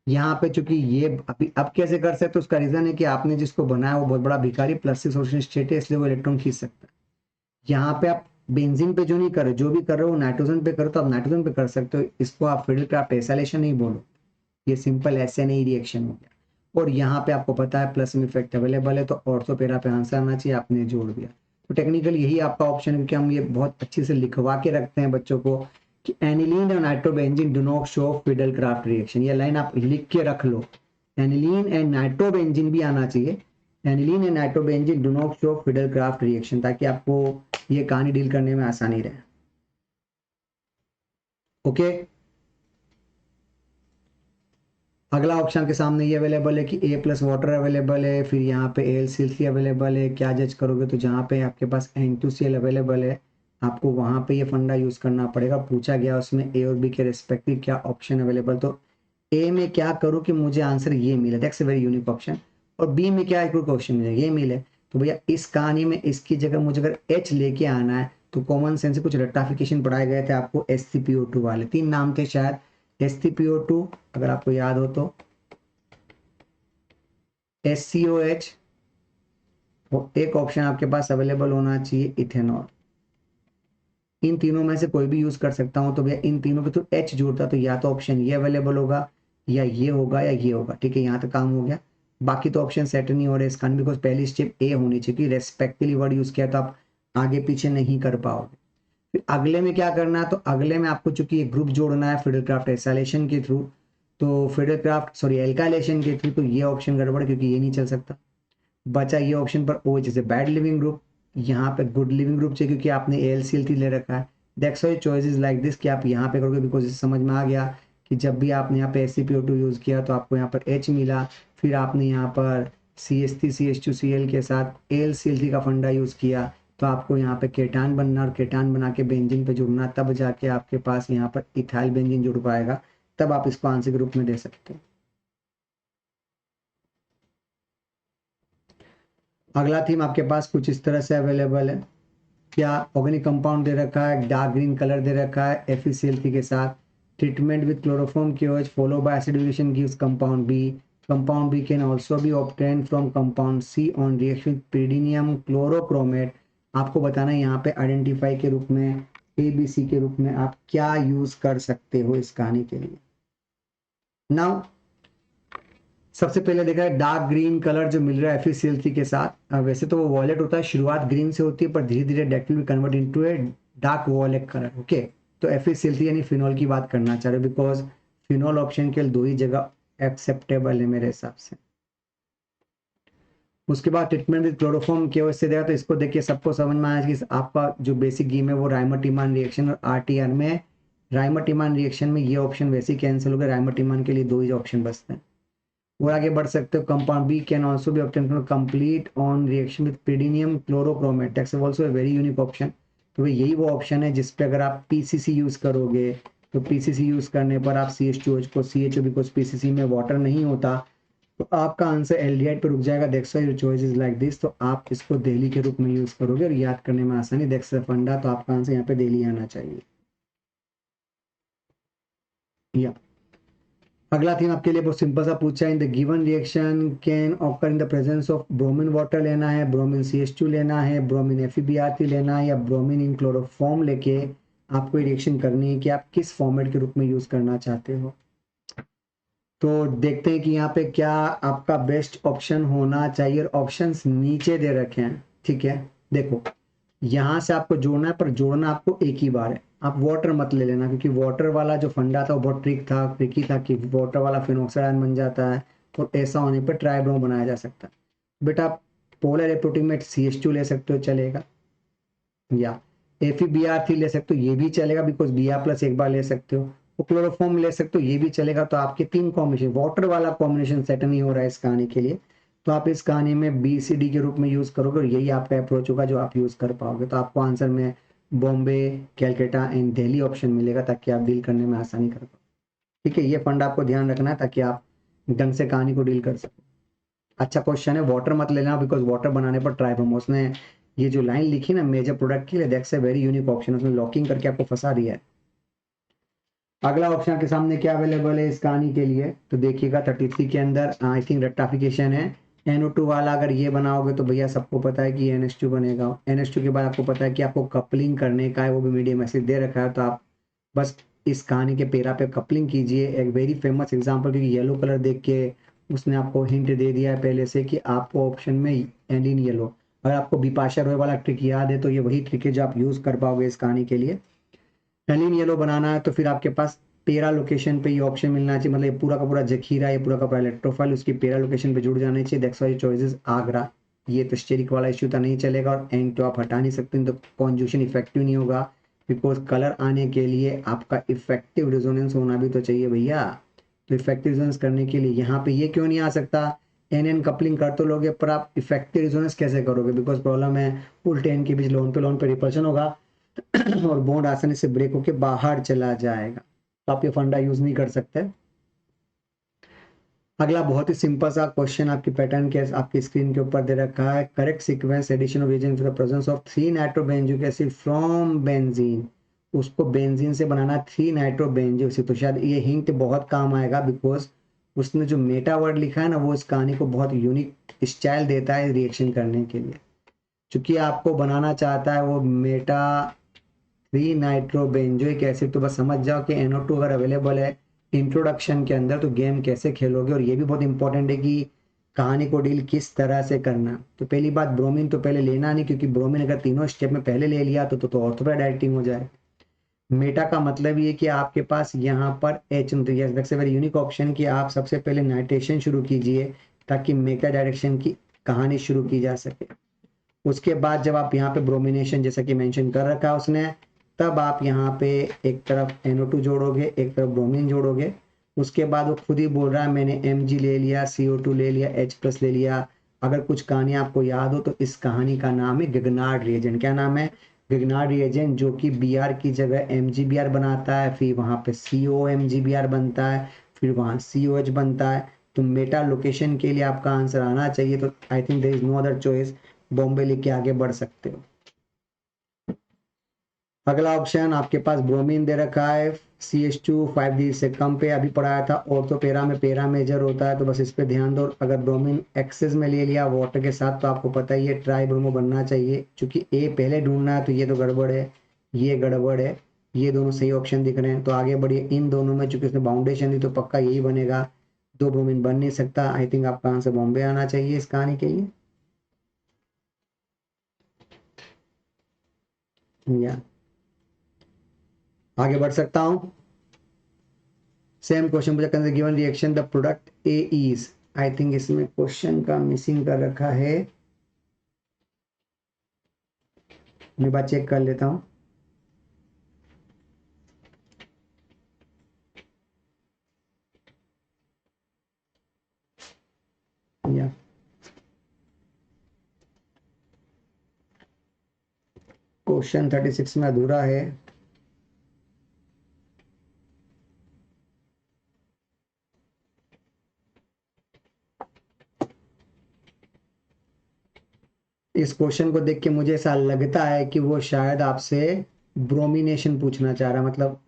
यहाँ पे चूंकि ये अभी अब कैसे कर सकते, उसका रीजन है कि आपने जिसको बनाया वो बहुत बड़ा भिखारी +6 ऑक्सीजन स्टेट है, इसलिए वो इलेक्ट्रॉन खींच सकता है। यहाँ पे आप बेंजीन पे जो नहीं कर रहे, जो भी कर रहे हो नाइट्रोजन पे करो, तो आप नाइट्रोजन पे कर सकते हो। इसको आप फिडल क्राफ्ट एसाइलेशन नहीं बोलो, ये सिंपल SNA रिएक्शन हो गया। और यहाँ पे आपको पता है प्लस इफेक्ट अवेलेबल है, तो ऑर्थोपेरा पे आंसर आना चाहिए, आपने जोड़ दिया। तो टेक्निकली यही आपका ऑप्शन है, क्योंकि हम ये बहुत अच्छे से लिखवा के रखते हैं बच्चों को कि एनिलीन और nitrobenzene do not show fiddle craft reaction. ये लाइन आप लिख के रख लो, एनिलीन एंड नाइट्रोबेंजीन भी आना चाहिए, aniline and nitrobenzene do not show fiddle craft reaction, ताकि आपको ये कहानी डील करने में आसानी रहे। ओके, अगला ऑप्शन के सामने ये अवेलेबल है कि A+ वाटर अवेलेबल है, फिर यहाँ पे AlCl3 अवेलेबल है। क्या जज करोगे, तो जहाँ पे आपके पास N2Cl अवेलेबल है आपको वहाँ पे ये फंडा यूज करना पड़ेगा। पूछा गया उसमें A और B के रेस्पेक्टिव क्या ऑप्शन अवेलेबल, तो A में क्या करूँ कि मुझे आंसर ये मिले, that's a very unique option. और B में क्या एक क्वेश्चन मिले, ये मिले, तो भैया इस कहानी में इसकी जगह मुझे अगर H लेके आना है तो कॉमन सेंस से कुछ रट्टाफिकेशन पढ़ाए गए थे आपको, SCPO2 वाले 3 नाम थे शायद, SCPO2 अगर आपको याद हो तो, SCOH, और एक ऑप्शन आपके पास अवेलेबल होना चाहिए इथेनॉल। इन तीनों में से कोई भी यूज कर सकता हूं, तो भैया इन तीनों के थ्रू H जोड़ता, तो या तो ऑप्शन ये अवेलेबल होगा या ये होगा या ये होगा। ठीक है, यहाँ तक काम हो गया, बाकी तो ऑप्शन सेट नहीं हो रहे इसका, बिकॉज पहली स्टेप A होनी चाहिए, रेस्पेक्टिवली वर्ड यूज किया तो आप आगे पीछे नहीं कर पाओगे। फिर अगले में क्या करना है, तो अगले में आपको चूंकि एक ग्रुप जोड़ना है फिडल क्राफ्ट एसाइलेशन के थ्रू, तो फिडल क्राफ्ट सॉरी एल्काइलेशन के थ्रू, तो ये ऑप्शन गड़बड़ क्योंकि ये नहीं चल सकता। बचा ये ऑप्शन पर OH जैसे बैड लिविंग ग्रुप, यहाँ पे गुड लिविंग ग्रुप चाहिए क्योंकि आपने AlCl3 ले रखा है। That's why choice is like this कि आप यहाँ पे करोगे, बिकॉज इसे समझ में आ गया कि जब भी आपने यहाँ पे SCPO2 यूज किया तो आपको यहाँ पर H मिला, फिर आपने यहाँ पर CH3CH2Cl के साथ AlCl3 का फंडा यूज किया, तो आपको यहाँ पे केटान बनना और केटान बना के बेंजीन पे जुड़ना, तब जाके आपके पास यहाँ पर इथाइल बेंजीन जुड़ पाएगा, तब आप इसको आंसर के रूप में दे सकते हो। अगला थीम आपके पास कुछ इस तरह से अवेलेबल है। क्या ऑर्गेनिक कंपाउंड दे रखा है, डार्क ग्रीन कलर दे रखा है FeCl3 के साथ। Treatment with chloroform KOH follow by acidification gives compound B. Compound B can also be obtain from compound C on reaction with pyridinium chlorochromate. आपको बताना है यहाँ पे आइडेंटिफाई के रूप में ABC के रूप में आप क्या यूज कर सकते हो इस कहानी के लिए। नाउ सबसे पहले देखा है डार्क ग्रीन कलर जो मिल रहा है FeCl3 के साथ। वैसे तो वो वॉयलेट होता है, शुरुआत ग्रीन से होती है, पर धीरे धीरे that will convert into a dark violet colour. Okay, तो FeCl3 यानी फिनॉल की बात करना चाह रहे हो, बिकॉज फिनॉल ऑप्शन के लिए दो ही जगह एक्सेप्टेबल है मेरे हिसाब से। उसके बाद ट्रीटमेंट विद क्लोरोफॉर्म KOH से देखा, तो इसको देखिए सबको समझ में आया कि आपका जो बेसिक गेम है वो राइमर-टीमान रिएक्शन और RTR में। राइमर-टीमान रिएक्शन में ये ऑप्शन वैसे ही कैंसिल हो गया, राइमर-टीमान के लिए दो ही ऑप्शन बचते हैं। और आगे बढ़ सकते हो, compound B can also be obtain from complete on reaction with pyridinium chlorochromate, that's also a very unique option. तो यही वो ऑप्शन है जिस पे अगर आप PCC यूज करोगे, तो PCC यूज करने पर आप CH2H को CHO, बिकॉज PCC में वाटर नहीं होता, तो आपका आंसर एल्डिहाइड पे रुक जाएगा। That's why your choice is like this. तो आप इसको दिल्ली के रूप में यूज करोगे और याद करने में आसानी, दैट्स द फंडा। तो आपका आंसर यहाँ पे दिल्ली आना चाहिए। या अगला थीम आपके लिए बहुत सिंपल सा पूछा है, in the given reaction can occur in the presence of bromine water लेना है, ब्रोमीन CH2 लेना है, ब्रोमीन FeBr3 लेना है, या ब्रोमीन इन क्लोरोफॉर्म लेके आपको रिएक्शन करनी है कि आप किस फॉर्मेट के रूप में यूज करना चाहते हो। तो देखते हैं कि यहाँ पे क्या आपका बेस्ट ऑप्शन होना चाहिए। ऑप्शंस नीचे दे रखे हैं, ठीक है। देखो यहाँ से आपको जोड़ना है, पर जोड़ना आपको एक ही बार है। आप वाटर मत ले लेना, क्योंकि वाटर वाला जो फंडा था वो बहुत ट्रिकी था कि वाटर वाला फिनॉक्साइड आयन बन जाता है और ऐसा होने पर ट्राइब्रोमो बनाया जा सकता है। बेटा आप पोलर इलेक्ट्रोटिक में CH2 ले सकते हो, चलेगा, या FeBr3 ले सकते हो, ये भी चलेगा, बिकॉज Br+ एक बार ले सकते हो। वो क्लोरोफॉर्म ले सकते हो, ये भी चलेगा। तो आपके तीन कॉम्बिनेशन, वाटर वाला कॉम्बिनेशन सेट नहीं हो रहा है इस कहानी के लिए, तो आप इस कहानी में BCD के रूप में यूज करोगे और यही आपका अप्रोच होगा जो आप यूज कर पाओगे। तो आपको आंसर में बॉम्बे, कैलकाटा एंड दिल्ली ऑप्शन मिलेगा, ताकि आप डील करने में आसानी कर पाओ। ठीक है, ये फंड आपको ध्यान रखना है ताकि आप ढंग से कहानी को डील कर सको। अच्छा क्वेश्चन है, वाटर मत लेना, बिकॉज वाटर बनाने पर ट्राइब्रोमो, उसने ये जो लाइन लिखी ना मेजर प्रोडक्ट के लिए, that's a very unique option, उसने लॉकिंग करके आपको फंसा दिया है। अगला ऑप्शन आपके सामने क्या अवेलेबल है इस कहानी के लिए, तो देखिएगा 33 के अंदर आई थिंक रेक्टिफिकेशन है। NO2 वाला अगर ये बनाओगे तो भैया सबको पता है कि NH2 बनेगा। NH2 के बाद आपको पता है कि आपको कपलिंग करने का है, वो भी मीडियम एसिड दे रखा है। तो आप बस इस कहानी के पेरा पे कपलिंग कीजिए। एक वेरी फेमस एग्जांपल, क्योंकि येलो कलर देख के उसने आपको हिंट दे दिया है पहले से कि आपको ऑप्शन में एंडिन येलो। अगर आपको बिपाशा रॉय वाला ट्रिक याद है तो ये वही ट्रिक है जो आप यूज कर पाओगे इस कहानी के लिए। एलिन येलो बनाना है तो फिर आपके पास पेरा लोकेशन पे ये ऑप्शन मिलना चाहिए, मतलब ये पूरा का पूरा जखीरा, ये पूरा का पूरा इलेक्ट्रोफाइल उसकी पेरा लोकेशन पे जुड़ जाने चाहिए। That's why choices Agra. ये तो स्टेरिक वाला इश्यू था, नहीं चलेगा, और एंड तो आप हटा नहीं सकते, तो कॉन्जुशन इफेक्टिव नहीं होगा, बिकॉज कलर आने के लिए आपका इफेक्टिव रिजोनेंस होना भी तो चाहिए भैया। तो इफेक्टिव रिजोनेंस करने के लिए यहाँ पे ये क्यों नहीं आ सकता, एन कपलिंग कर तो लोगे, पर आप इफेक्टिव रिजोनेंस कैसे करोगे, बिकॉज प्रॉब्लम है उल्टे एन के बीच लोन पे रिपल्शन होगा और बॉन्ड आसानी से ब्रेक होके बाहर चला जाएगा, तो आप ये फंडा यूज नहीं कर सकते। अगला बहुत ही सिंपल सा क्वेश्चन आपकी पैटर्न के आपकी स्क्रीन के ऊपर दे रखा है, correct sequence addition of agent with the presence of 3 nitrobenzoic acid from benzene. उसको बेंजीन से बनाना 3 नाइट्रोबेंजोइक एसिड। तो शायद ये हिंट बहुत काम आएगा, बिकॉज उसने जो मेटा वर्ड लिखा है ना, वो इस कहानी को बहुत यूनिक स्टाइल देता है रिएक्शन करने के लिए। चूंकि आपको बनाना चाहता है वो मेटा 3 नाइट्रोबेंजोइक एसिड, तो बस समझ जाओ कि NO2 अगर अवेलेबल है इंट्रोडक्शन के अंदर, तो गेम कैसे खेलोगे। और ये भी बहुत इंपॉर्टेंट है कि कहानी को डील किस तरह से करना। तो पहली बात, ब्रोमीन तो पहले लेना नहीं, क्योंकि ब्रोमीन अगर तीनों स्टेप में पहले ले लिया तो ऑर्थोपैड डायरेक्टिंग हो जाए। मेटा का मतलब ये कि आपके पास यहाँ पर H that's a very unique option, कि आप सबसे पहले नाइट्रेशन शुरू कीजिए ताकि मेटा डायरेक्शन की कहानी शुरू की जा सके। उसके बाद जब आप यहाँ पे ब्रोमिनेशन जैसा कि मेंशन कर रखा है उसने, तब आप यहाँ पे एक तरफ NO2 जोड़ोगे, एक तरफ ब्रोमीन जोड़ोगे। उसके बाद वो खुद ही बोल रहा है मैंने Mg ले लिया, CO2 ले लिया, H+ ले लिया। अगर कुछ कहानी आपको याद हो तो इस कहानी का नाम है गिगनार्ड रिएजेंट। क्या नाम है? गिगनार्ड रिएजेंट, जो कि Br की जगह MgBr बनाता है, फिर वहाँ पे COMgBr बनता है, फिर वहाँ COH बनता है। तो मेटा लोकेशन के लिए आपका आंसर आना चाहिए, तो I think there is no other choice, Bombay लिख के आगे बढ़ सकते हो। अगला ऑप्शन आपके पास ब्रोमीन दे रखा है, CH2 5 डिग्री से कम पे अभी पढ़ाया था, ऑर्थोपेरा में पेरा मेजर होता है, तो बस इस पे ध्यान दो। अगर ब्रोमीन एक्सेस में ले लिया वाटर के साथ तो आपको पता ही है ट्राई ब्रोमो बनना चाहिए, क्योंकि ए पहले ढूंढना है, तो ये तो गड़बड़ है, ये गड़बड़ है, ये दोनों सही ऑप्शन दिख रहे हैं, तो आगे बढ़िए इन दोनों में, चूंकि उसने बाउंडेशन दी तो पक्का यही बनेगा, दो ब्रोमीन बन नहीं सकता। आई थिंक आपका आंसर बॉम्बे आना चाहिए इस कहानी के लिए। या आगे बढ़ सकता हूँ। सेम क्वेश्चन पूछा, can given reaction the product A is, I think इसमें क्वेश्चन का मिसिंग कर रखा है, मैं बात चेक कर लेता हूँ। या क्वेश्चन 36 में अधूरा है। इस क्वेश्चन को देख के मुझे ऐसा लगता है कि वो शायद आपसे ब्रोमिनेशन पूछना चाह रहा है, मतलब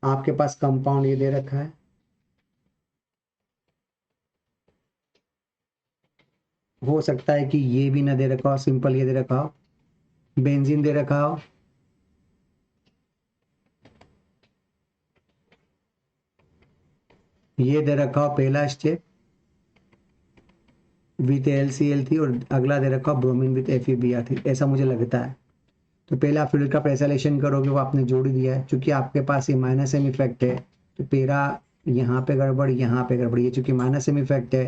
आपके पास कंपाउंड ये दे रखा है, हो सकता है कि ये भी ना दे रखा हो, सिंपल ये दे रखा हो, बेंजीन दे रखा हो, ये दे रखा हो पहला स्टेप विथ LCl थी, और अगला दे रखा हो ब्रोमीन विथ FeBr थी, ऐसा मुझे लगता है। तो पहले आप फ्लूइड का प्रेशराइजेशन करोगे, वो आपने जोड़ दिया है, चूंकि आपके पास ये माइनस एम इफेक्ट है, तो पेरा यहाँ पे गड़बड़, यहाँ पे गड़बड़, ये चूंकि माइनस एम इफेक्ट है,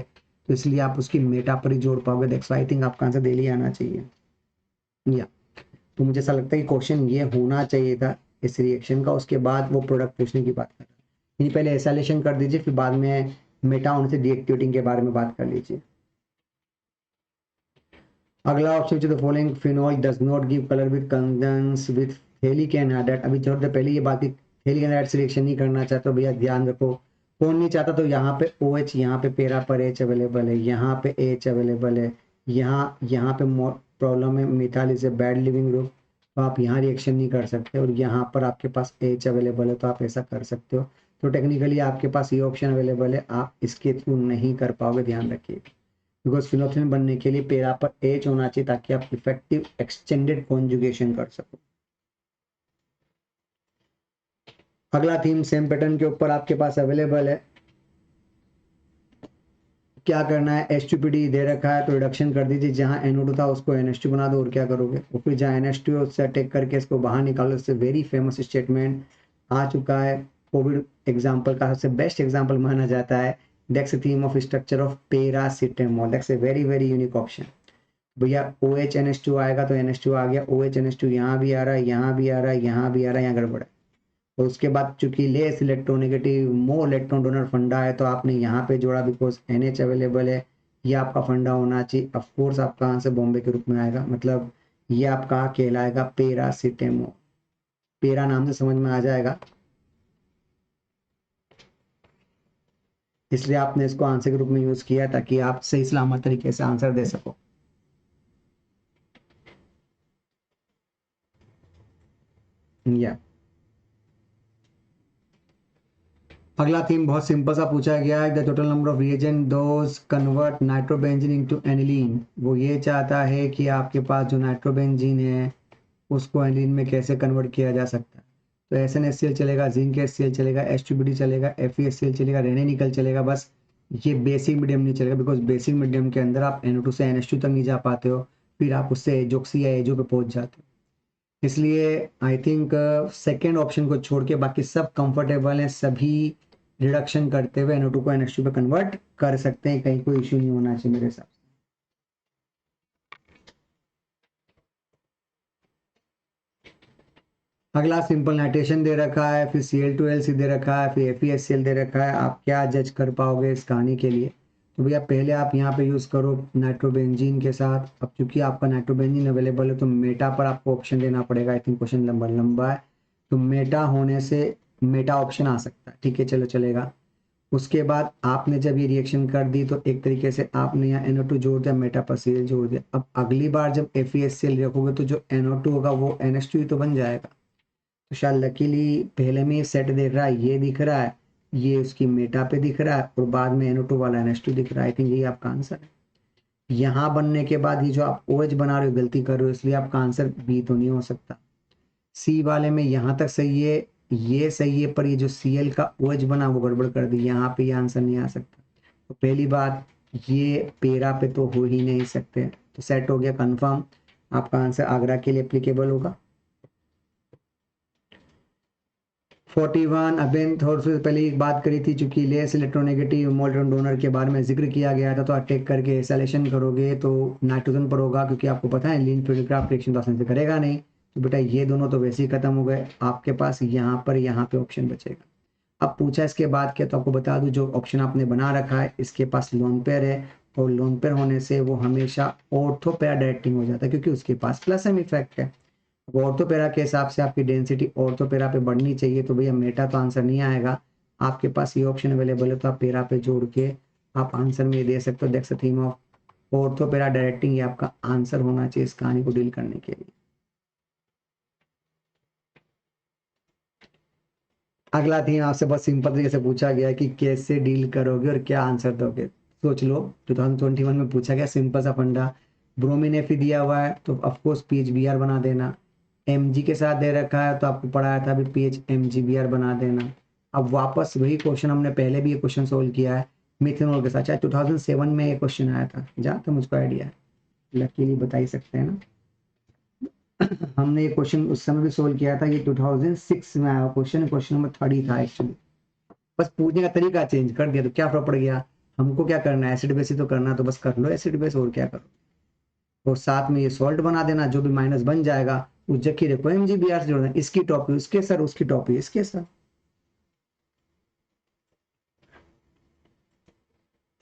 तो इसलिए आप उसकी मेटा पर ही जोड़ पाओगे। देखो आई थिंक आपका आंसर दिल्ली आना चाहिए। या तो मुझे ऐसा लगता है कि क्वेश्चन ये होना चाहिए था इस रिएक्शन का, उसके बाद वो प्रोडक्ट पूछने की बात कर रहा है। यानी पहले एसाइलेशन कर दीजिए, फिर बाद में मेटा होने से डीएक्टिवेटिंग के बारे में बात कर लीजिए। अगला ऑप्शन जो following phenol does not give colour with कंजंस विद थैलिक एनहाइड्राइड। अभी थोड़ी देर पहले ये बात की थैलिक एनहाइड्राइड से रिएक्शन नहीं करना चाहते, तो भैया ध्यान रखो, कौन नहीं चाहता, तो यहाँ पे OH, यहाँ पे पेरा पर H अवेलेबल है, यहाँ पे H अवेलेबल है, यहाँ पे प्रॉब्लम है, methyl is a bad leaving group, तो आप यहाँ रिएक्शन नहीं कर सकते, और यहाँ पर आपके पास H अवेलेबल है, तो आप ऐसा कर सकते हो। तो टेक्निकली आपके पास ये ऑप्शन अवेलेबल है, आप इसके थ्रू नहीं कर पाओगे, ध्यान रखिए, बिकॉज फिनोल्फिन बनने के लिए पेरा पर H होना चाहिए, ताकि आप इफेक्टिव एक्सटेंडेड कॉन्जुगेशन कर सको। अगला थीम सेम पैटर्न के ऊपर आपके पास अवेलेबल है। क्या करना है, H2PD दे रखा है, तो रिडक्शन कर दीजिए, जहां NO2 था उसको NH2 बना दो, और क्या करोगे, और फिर जहां NH2 है उससे अटैक करके इसको बाहर निकालो। इससे वेरी फेमस स्टेटमेंट आ चुका है, कोविड एग्जाम्पल का सबसे बेस्ट एग्जाम्पल माना जाता है। That's the theme of structure of paracetamol, that's a very very unique option. भैया OH NH2 आएगा, तो NH2 आ गया, OH NH2 यहाँ भी आ रहा है, यहाँ भी आ रहा है, यहाँ भी आ रहा है, यहाँ गड़बड़ है। और उसके बाद चूंकि less electronegative more electron donor फंडा है, तो आपने यहाँ पे जोड़ा, बिकॉज NH अवेलेबल है, ये आपका फंडा होना चाहिए। ऑफ कोर्स आपका आंसर बॉम्बे के रूप में आएगा, मतलब ये आपका कहलाएगा पैरासिटामोल, पैरा नाम से समझ में आ जाएगा, इसलिए आपने इसको आंसर के रूप में यूज किया, ताकि आप सही सलामत तरीके से आंसर दे सको। या अगला थीम बहुत सिंपल सा पूछा गया है, the total number of reagent those convert nitrobenzene into aniline. वो ये चाहता है कि आपके पास जो नाइट्रोबेंजीन है उसको एनिलीन में कैसे कन्वर्ट किया जा सकता है। तो SnHCl चलेगा, जिंक HCl चलेगा, H2PD चलेगा, FeHCl चलेगा, रेने निकल चलेगा, बस ये बेसिक मीडियम नहीं चलेगा, बिकॉज बेसिक मीडियम के अंदर आप NO2 से NH2 तक नहीं जा पाते हो, फिर आप उससे एजोक्सी या एजो पे पहुंच जाते हो। इसलिए आई थिंक सेकेंड ऑप्शन को छोड़ के बाकी सब कंफर्टेबल हैं, सभी रिडक्शन करते हुए NO2 को NH2 पे कन्वर्ट कर सकते हैं, कहीं कोई इश्यू नहीं होना चाहिए मेरे हिसाब से। अगला सिंपल नाइट्रेशन दे रखा है, फिर Cl2Lc दे रखा है, फिर FeHCl दे रखा है, आप क्या जज कर पाओगे इस कहानी के लिए। तो भैया पहले आप यहाँ पे यूज़ करो नाइट्रोबेंजीन के साथ, अब चूंकि आपका नाइट्रोबेंजीन अवेलेबल है तो मेटा पर आपको ऑप्शन देना पड़ेगा, आई थिंक क्वेश्चन लंबा लंबा है, तो मेटा होने से मेटा ऑप्शन आ सकता है, ठीक है चलो चलेगा। उसके बाद आपने जब ये रिएक्शन कर दी तो एक तरीके से आपने यहाँ NO2 जोड़ दिया, मेटापसील जोड़ दिया। अब अगली बार जब FeSCl रखोगे तो जो NO2 होगा वो NH2 ही तो बन जाएगा। तो शायद लकीली पहले में सेट देख रहा है, ये दिख रहा है, ये उसकी मेटा पे दिख रहा है और बाद में NO2 वाला NH2 दिख रहा है। आई थिंक यही आपका आंसर है। यहाँ बनने के बाद ये जो आप OH बना रहे हो गलती कर रहे हो, इसलिए आपका आंसर बी तो नहीं हो सकता। सी वाले में यहाँ तक सही है, ये सही है, पर ये जो Cl का OH बना वो गड़बड़ कर दी, यहाँ पे ये आंसर नहीं आ सकता। तो पहली बात, ये पेरा पे तो हो ही नहीं सकते। तो सेट हो गया कंफर्म, आपका आंसर आगरा के लिए एप्लीकेबल होगा। 41 अबेन थोड़ी से पहले एक बात करी थी, चूंकि लेस इलेक्ट्रोनेगेटिव मोल्टन डोनर के बारे में जिक्र किया गया था, तो अटैक करके सेलेक्शन करोगे तो नाइट्रोजन पर होगा, क्योंकि आपको पता है लीन फ्यूरिक्राफ्ट रिएक्शन तो आसानी से करेगा नहीं। तो बेटा ये दोनों तो वैसे ही खत्म हो गए, आपके पास यहाँ पे ऑप्शन बचेगा। अब पूछा इसके बाद क्या, तो आपको बता दूं जो ऑप्शन आपने बना रखा है इसके पास लोन पेयर है, और लोन पेयर होने से वो हमेशा ऑर्थो पैरा डायरेक्टिंग हो जाता है, क्योंकि उसके पास प्लस एम इफेक्ट है। ऑर्थोपेरा के हिसाब से आपकी डेंसिटी ऑर्थोपेरा पे बढ़नी चाहिए, तो भैया मेटा तो आंसर नहीं आएगा। आपके पास ये ऑप्शन अवेलेबल है, तो आप पेरा पे जोड़ के आप आंसर में ये दे सकते हो। That's the theme of ऑर्थोपेरा directing, ये आपका आंसर होना चाहिए इस कहानी को डील करने के लिए। अगला थीम आपसे बहुत सिंपल तरीके से पूछा गया है कि कैसे डील करोगे और क्या आंसर दोगे। सोच लो, 2021 में पूछा गया सिंपल सा फंडा, ब्रोमीन एफ दिया हुआ है तो ऑफकोर्स PHBr बना देना। Mg के साथ दे रखा है तो आपको पढ़ाया था अभी PHMgBr बना देना। अब वापस वही क्वेश्चन, हमने पहले भी ये क्वेश्चन सोल्व किया है मिथेनॉल के साथ, चाहे 2007 में ये क्वेश्चन आया था, जहाँ तक मुझको आइडिया है, लकीली बता ही सकते हैं ना। हमने ये क्वेश्चन उस समय भी सोल्व किया था, ये 2006 में आया क्वेश्चन, क्वेश्चन नंबर 30 था एक्चुअली। बस पूछने का तरीका चेंज कर दिया तो क्या फर्क पड़ गया। हमको क्या करना है, एसिड बेस ही तो करना, तो बस कर लो एसिड बेस, और क्या करो। और साथ में ये सॉल्ट बना देना, जो भी माइनस बन जाएगा उस जगह देखो MgBr से जोड़ना, इसकी टॉपी उसके सर, उसकी टॉपी इसके सर।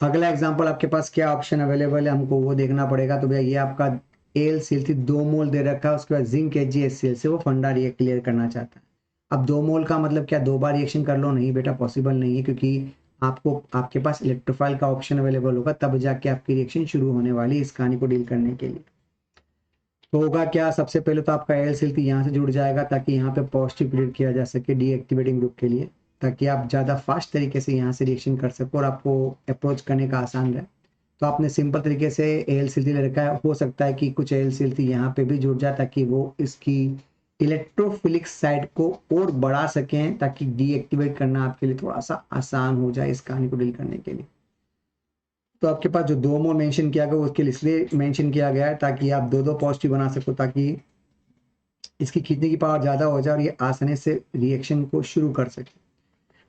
अगला एग्जांपल आपके पास क्या ऑप्शन अवेलेबल है हमको वो देखना पड़ेगा। तो भैया ये आपका AlCl 2 मोल दे रखा है, उसके बाद जिंक HgHCl से वो फंडा रिएक्ट क्लियर करना चाहता है। अब 2 मोल का मतलब क्या 2 बार रिएक्शन कर लो, नहीं बेटा पॉसिबल नहीं है, क्योंकि आपको आपके पास इलेक्ट्रोफाइल का ऑप्शन अवेलेबल होगा, तब जाके आपकी रिएक्शन शुरू होने वाली इस कहानी को डील करने के लिए। तो होगा क्या, सबसे पहले तो आपका AlCl यहाँ से जुड़ जाएगा, ताकि यहाँ पे पॉजिटिव प्रेडिक्ट किया जा सके डीएक्टिवेटिंग ग्रुप के लिए, ताकि आप ज़्यादा फास्ट तरीके से यहाँ से रिएक्शन कर सको और आपको अप्रोच करने का आसान रहे। तो आपने सिंपल तरीके से AlCl ले रखा है, हो सकता है कि कुछ AlCl यहाँ पे भी जुड़ जाए, ताकि वो इसकी इलेक्ट्रोफिलिक साइड को और बढ़ा सकें, ताकि डीएक्टिवेट करना आपके लिए थोड़ा सा आसान हो जाए इस कहानी को डील करने के लिए। तो आपके पास जो 2 मोल मेंशन किया गया उसके लिए इसलिए मेंशन किया गया है ताकि आप दो पॉजिटिव बना सको, ताकि इसकी खींचने की पावर ज़्यादा हो जाए और ये आसानी से रिएक्शन को शुरू कर सके।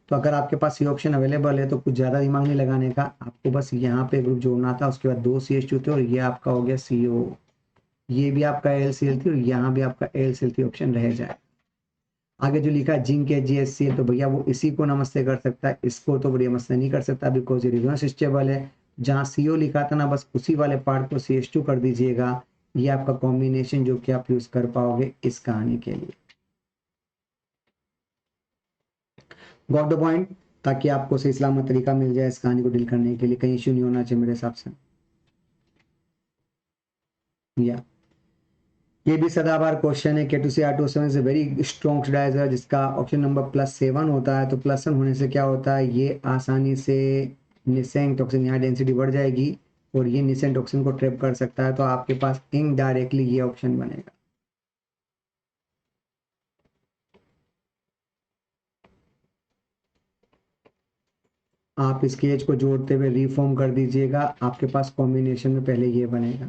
तो अगर आपके पास ये ऑप्शन अवेलेबल है तो कुछ ज़्यादा दिमाग नहीं लगाने का, आपको बस यहाँ पे ग्रुप जोड़ना था, उसके बाद 2 CH2 थे और ये आपका हो गया CO, ये भी आपका AlCl थी और यहाँ भी आपका AlCl थी, ऑप्शन रह जाए। आगे जो लिखा है जिंक HgHCl, तो भैया वो इसी को नमस्ते कर सकता है, इसको तो बढ़िया नमस्ते नहीं कर सकता, बिकॉज ये रेजोनेंस स्टेबल है। जहाँ CO लिखा था ना, बस उसी वाले पार्ट को CH2 कर दीजिएगा, ये आपका कॉम्बिनेशन जो कि आप यूज कर पाओगे इस कहानी के लिए। गॉट द पॉइंट, ताकि आपको सही सलामत तरीका मिल जाए इस कहानी को डील करने के लिए, कहीं इश्यू नहीं होना चाहिए मेरे हिसाब से। या ये भी सदाबहार क्वेश्चन है, K2CR2O7 is a very strong oxidizer, जिसका ऑप्शन नंबर +7 होता है। तो +7 होने से क्या होता है, ये आसानी से निसेंट टॉक्सिन, यहाँ डेंसिटी बढ़ जाएगी और ये निसेंट टॉक्सिन को ट्रैप कर सकता है, तो आपके पास इनडायरेक्टली ये ऑप्शन बनेगा। आप इस केज को जोड़ते हुए रिफॉर्म कर दीजिएगा, आपके पास कॉम्बिनेशन में पहले ये बनेगा,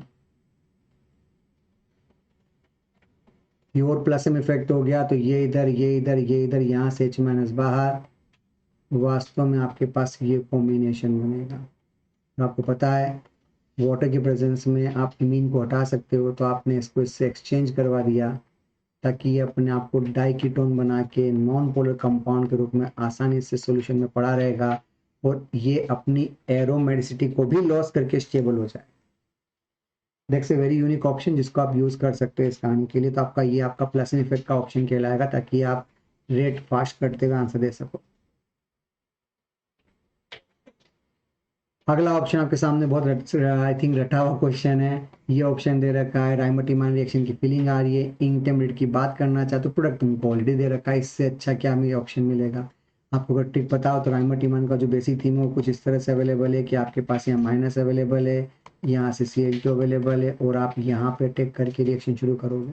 प्योर प्लस में इफेक्ट हो गया, तो ये इधर ये इधर ये इधर, यहाँ से H- बाहर, वास्तव में आपके पास ये कॉम्बिनेशन बनेगा। तो आपको पता है वाटर की प्रेजेंस में आप इमीन को हटा सकते हो, तो आपने इसको इससे एक्सचेंज करवा दिया, ताकि ये अपने आप को डाइकीटोन बना के नॉन पोलर कंपाउंड के रूप में आसानी से सॉल्यूशन में पड़ा रहेगा और ये अपनी एरोमेटिसिटी को भी लॉस करके स्टेबल हो जाए। That's a very unique option जिसको आप यूज कर सकते हो इस कहानी के लिए। तो आपका ये आपका प्लस इन इफेक्ट का ऑप्शन कहलाएगा, ताकि आप रेट फास्ट करते हुए आंसर दे सको। अगला ऑप्शन आपके सामने बहुत आई थिंक रटा हुआ क्वेश्चन है। ये ऑप्शन दे रखा है राइमोटिमान रिएक्शन की फीलिंग आ रही है, इंक टेम्पलेट की बात करना चाहते हो, प्रोडक्ट तुमको ऑलरेडी दे रखा है, इससे अच्छा क्या हमें ऑप्शन मिलेगा। आपको अगर ट्रिक पता हो तो राइमोटिमान का जो बेसिक थीम है वो कुछ इस तरह से अवेलेबल है कि आपके पास यहाँ माइनस अवेलेबल है, यहाँ से Cl2 अवेलेबल है, और आप यहाँ पे टेक करके रिएक्शन शुरू करोगे।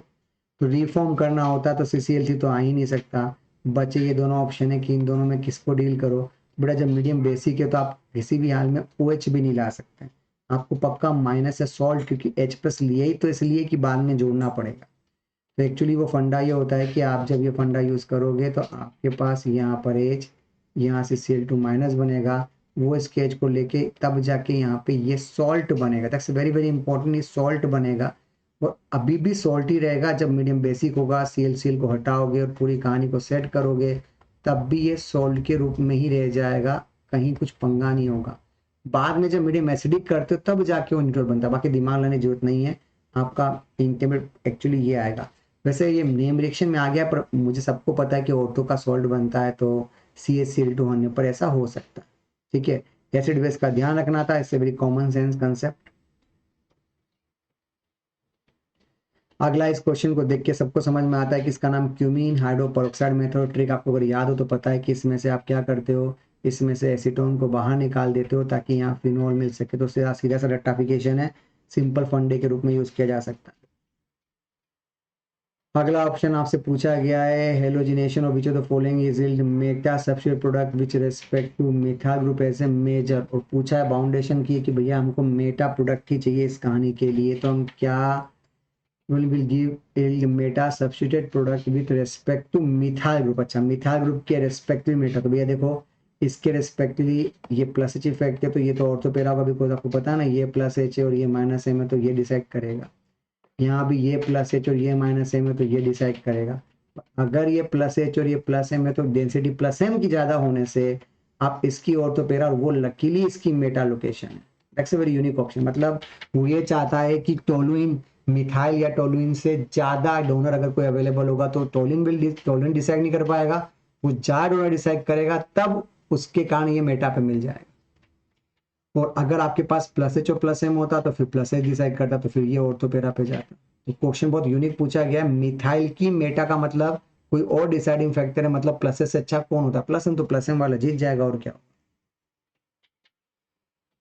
तो रिफॉर्म करना होता तो CCl3 तो आ ही नहीं सकता। बचे ये दोनों ऑप्शन है कि इन दोनों में किसको डील करो। बेटा जब मीडियम बेसिक है तो आप किसी भी हाल में OH भी नहीं ला सकते, आपको पक्का माइनस या सॉल्ट, क्योंकि H प्लस लिए ही तो इसलिए कि बाद में जोड़ना पड़ेगा। तो एक्चुअली वो फंडा ये होता है कि आप जब ये फंडा यूज़ करोगे तो आपके पास यहाँ पर H, यहाँ से Cl2 माइनस बनेगा, वो इस H को लेके तब जाके यहाँ पे ये सॉल्ट बनेगा। दैट्स वेरी वेरी इंपॉर्टेंट, ये सॉल्ट बनेगा। और अभी भी सॉल्ट ही रहेगा जब मीडियम बेसिक होगा, Cl को हटाओगे और पूरी कहानी को सेट करोगे तब भी ये सॉल्ट के रूप में ही रह जाएगा, कहीं कुछ पंगा नहीं होगा। बाद में जब मीडियम एसिडिक करते हो तब जाके वो न्यूट्रल बनता है, बाकी दिमाग लाने की जरूरत नहीं है। आपका इंटीमेट एक्चुअली ये आएगा। वैसे ये नेम रिएक्शन में आ गया, पर मुझे सबको पता है कि ऑर्थो का सॉल्ट बनता है तो CaCl2 होने पर ऐसा हो सकता है। ठीक है, एसिड बेस का ध्यान रखना था, इससे वेरी कॉमन सेंस कंसेप्ट। अगला इस क्वेश्चन को देख के सबको समझ में आता है कि इसका नाम क्यूमीन हाइड्रोपेरोक्साइड मेथड। ट्रिक आपको अगर याद हो तो पता है कि इसमें से आप क्या करते हो, इसमें से एसीटोन को बाहर निकाल देते हो ताकि यहाँ फिनोल मिल सके। तो सीधा सीधा सा रेक्टिफिकेशन है, सिंपल फंडे के रूप में यूज किया जा सकता है। अगला ऑप्शन आपसे पूछा गया है halogenation of which of the following is yield meta substrate product which respect to methyl group as a major. और पूछा है बाउंडेशन की कि भैया हमको मेटा प्रोडक्ट ही चाहिए इस कहानी के लिए, तो हम क्या will give a meta substituted product with respect to methyl group। अच्छा, मिथाइल ग्रुप के रेस्पेक्टिव मेटा, तो भैया देखो इसके रेस्पेक्टिवली ये प्लस एच इफेक्ट है तो ये तो ऑर्थोपेरा होगा, बिकॉज आपको पता है ना ये प्लस एच है और ये माइनस एम है तो ये डिसाइड करेगा। यहाँ भी ये प्लस एच और ये माइनस एम है तो ये डिसाइड करेगा। अगर ये प्लस एच और ये प्लस एम है तो डेंसिटी प्लस एम की ज्यादा होने से आप इसकी ऑर्थोपेरा, और वो लकीली इसकी मेटा लोकेशन है। That's a very unique option. मतलब वो ये चाहता है कि टोलुइन मिथाइल या टोलुइन से ज्यादा डोनर अगर कोई अवेलेबल होगा तो टोलुइन डिसाइड नहीं कर पाएगा, वो ज्यादा डोनर डिसाइड करेगा तब उसके कारण ये मेटा पे मिल जाएगा। और अगर आपके पास प्लस एच और प्लस एम होता तो फिर प्लस एच डिसाइड करता तो फिर ये ऑर्थोपेरा पे जाता। तो क्वेश्चन बहुत यूनिक पूछा गया है। मिथाइल की मेटा का मतलब कोई और डिसाइडिंग फैक्टर है, मतलब प्लस एच से अच्छा कौन होता है, प्लस एम, तो प्लस एम वाला जीत जाएगा और क्या।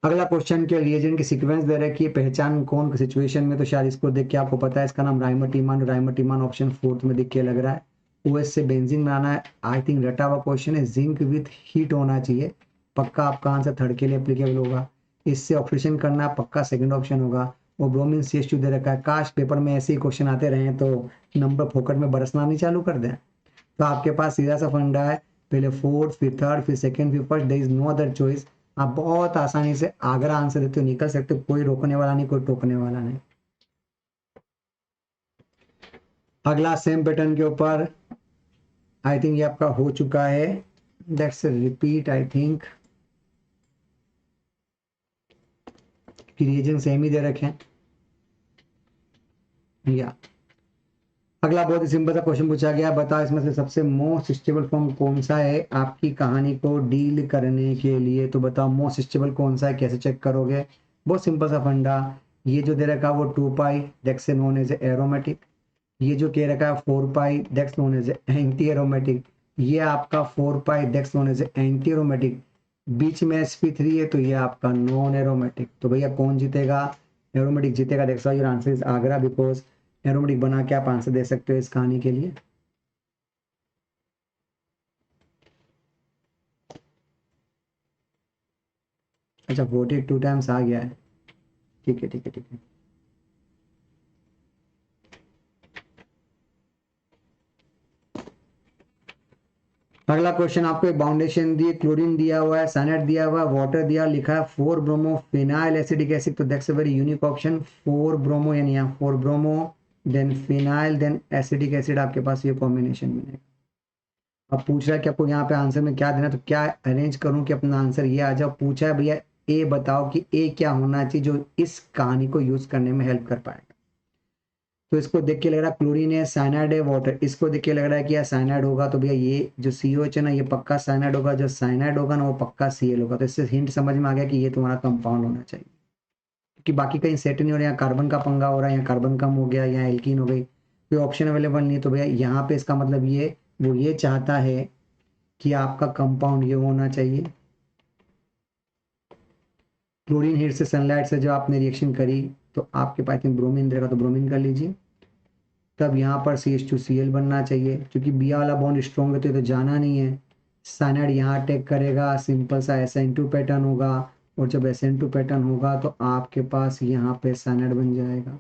अगला क्वेश्चन के रिएजेंट की सीक्वेंस दे रहे हैं कि पहचान कौन सिचुएशन में, तो शायद इसको देख के आपको पता है, इसका नाम राइमोटिमान। राइमोटिमान ऑप्शन फोर्थ में दिख के लग रहा है। ओएस से बेंजीन बनाना है, आई थिंक रटा हुआ क्वेश्चन है। जिंक विथ हीट होना चाहिए, पक्का आपका आंसर थर्ड के लिए एप्लीकेबल होगा। इससे ऑक्सीडेशन करना पक्का सेकंड ऑप्शन होगा। और ब्रोमीन CH2 दे रखा है। काश पेपर में ऐसे ही क्वेश्चन आते रहे तो नंबर फोकट में बरसना नहीं चालू कर दें। तो आपके पास सीधा सा फंडा है, पहले फोर्थ फिर थर्ड फिर सेकंड फिर first, there is no other choice. आप बहुत आसानी से आगरा आंसर देते हो, निकल सकते हो, कोई रोकने वाला नहीं, कोई टोकने वाला नहीं। अगला सेम पैटर्न के ऊपर, आई थिंक ये आपका हो चुका है, दैट्स रिपीट आई थिंक, कि रीजन सेम ही दे रखे हैं या। अगला बहुत ही सिंपल सा क्वेश्चन पूछा गया, बताओ इसमें से सबसे मोस्ट स्टेबल फॉर्म कौन सा है आपकी कहानी को डील करने के लिए। तो बताओ मोस्ट स्टेबल कौन सा है, कैसे चेक करोगे। बहुत सिंपल सा फंडा, ये जो दे रखा है वो 2 pi, that's known as aromatic. ये जो कह रखा है 4 pi, that's known as anti aromatic. ये आपका 4 pi, that's known as anti aromatic. बीच में sp3 है तो ये आपका नॉन एरोमेटिक। तो भैया कौन जीतेगा, एरोमेटिक जीतेगा। That's why your answer is Agra, because aromatic बना के आप आंसर दे सकते हो इस कहानी के लिए। अच्छा 42 टाइम्स आ गया है, ठीक है ठीक है ठीक है। अगला क्वेश्चन आपको एक बाउंडेशन दी, क्लोरीन दिया हुआ है, साइनाइड दिया हुआ है, वाटर दिया, लिखा है 4 ब्रोमो फिनाइल एसिडिक एसिड। तो that's a very unique option, 4 bromo, यानी यहाँ 4 bromo then phenyl then acidic acid, आपके पास ये कॉम्बिनेशन मिलेगा। अब पूछ रहा है कि आपको यहाँ पे आंसर में क्या देना, तो क्या अरेंज करूं कि अपना आंसर ये आ जाओ। पूछा है भैया ए बताओ कि ए क्या होना चाहिए जो इस कहानी को यूज करने में हेल्प कर पाएगा। तो इसको देख के लग रहा है क्लोरीन है, साइनाइड है, वाटर, इसको देख के लग रहा है कि यार साइनाइड होगा, तो भैया ये जो COH है ना ये पक्का साइनाइड होगा, जो साइनाइड होगा ना वो पक्का Cl होगा। तो इससे हिंट समझ में आ गया कि ये तुम्हारा कंपाउंड होना चाहिए, क्योंकि बाकी कहीं सेट नहीं हो रहा है, यहाँ कार्बन का पंगा हो रहा है, यहाँ कार्बन कम हो गया, यहाँ एल्कीन हो गई, कोई ऑप्शन अवेलेबल नहीं है। तो भैया यहाँ पे इसका मतलब ये वो ये चाहता है कि आपका कंपाउंड ये होना चाहिए। क्लोरीन हीट से, सनलाइट से जब आपने रिएक्शन करी तो आपके पास में ब्रोमीन रहेगा, तो ब्रोमीन कर लीजिए। तब यहाँ पर CH2Cl बनना चाहिए, क्योंकि बिया वाला बॉन्ड स्ट्रॉन्ग है तो ये तो जाना नहीं है। साइनाइड यहाँ अटैक करेगा, सिंपल सा SN2 पैटर्न होगा, और जब SN2 पैटर्न होगा तो आपके पास यहाँ पे साइनाइड बन जाएगा।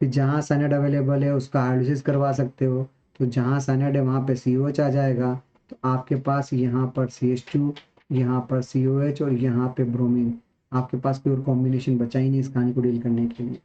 फिर जहाँ साइनाइड अवेलेबल है उसका हाइड्रोलिसिस करवा सकते हो, तो जहाँ साइनाइड है वहाँ पे COH आ जाएगा, तो आपके पास यहाँ पर CH2, यहाँ पर COH और यहाँ पे ब्रोमीन, आपके पास कोई और कॉम्बिनेशन बचा ही नहीं इस कहानी को डील करने के लिए।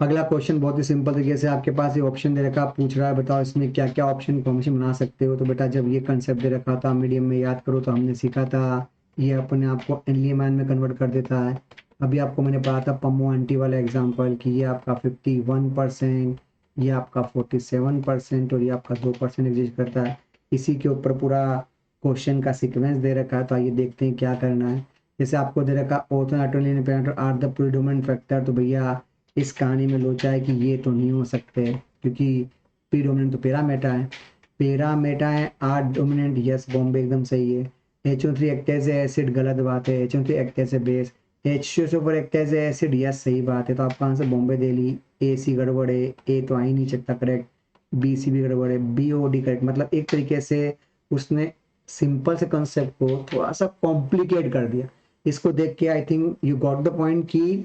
अगला क्वेश्चन बहुत ही सिंपल तरीके से आपके पास ये ऑप्शन दे रखा, पूछ रहा है बताओ इसमें क्या क्या ऑप्शन कॉम्बिनेशन बना सकते हो। तो बेटा जब ये कंसेप्ट दे रखा था मीडियम में, याद करो, तो हमने सीखा था ये अपने आप को एनलियमाइन में कन्वर्ट कर देता है। अभी आपको मैंने पढ़ा था पम्मो एंटी वाला एग्जाम्पल कि ये आपका 51%, ये आपका 47% और ये आपका 2% एग्जिस्ट करता है। इसी के ऊपर पूरा क्वेश्चन का सीक्वेंस दे रखा है, तो आइए देखते हैं क्या करना है। जैसे आपको दे रखा ortho nitrogen parent are the predominant factor, तो भैया इस कहानी में लोचा है कि ये तो नहीं हो सकते, क्योंकि प्रीडोमिनेंट तो पेरामेटा है, पेरामेटा है, आर डोमिनेंट, यस बॉम्बे एकदम सही है। HO3 एक्ट एज एसिड, गलत बात है, HO3 act as base, H2SO4 act as acid, yes सही बात है। तो आपका आंसर बॉम्बे दे ली, AC गड़बड़ है, A तो आ ही नहीं सकता करेक्ट, BC भी गड़बड़ है, BOD करेक्ट। मतलब एक तरीके से उसने सिंपल से कंसेप्ट को थोड़ा सा कॉम्प्लिकेट कर दिया। इसको देख के I think you got the point कि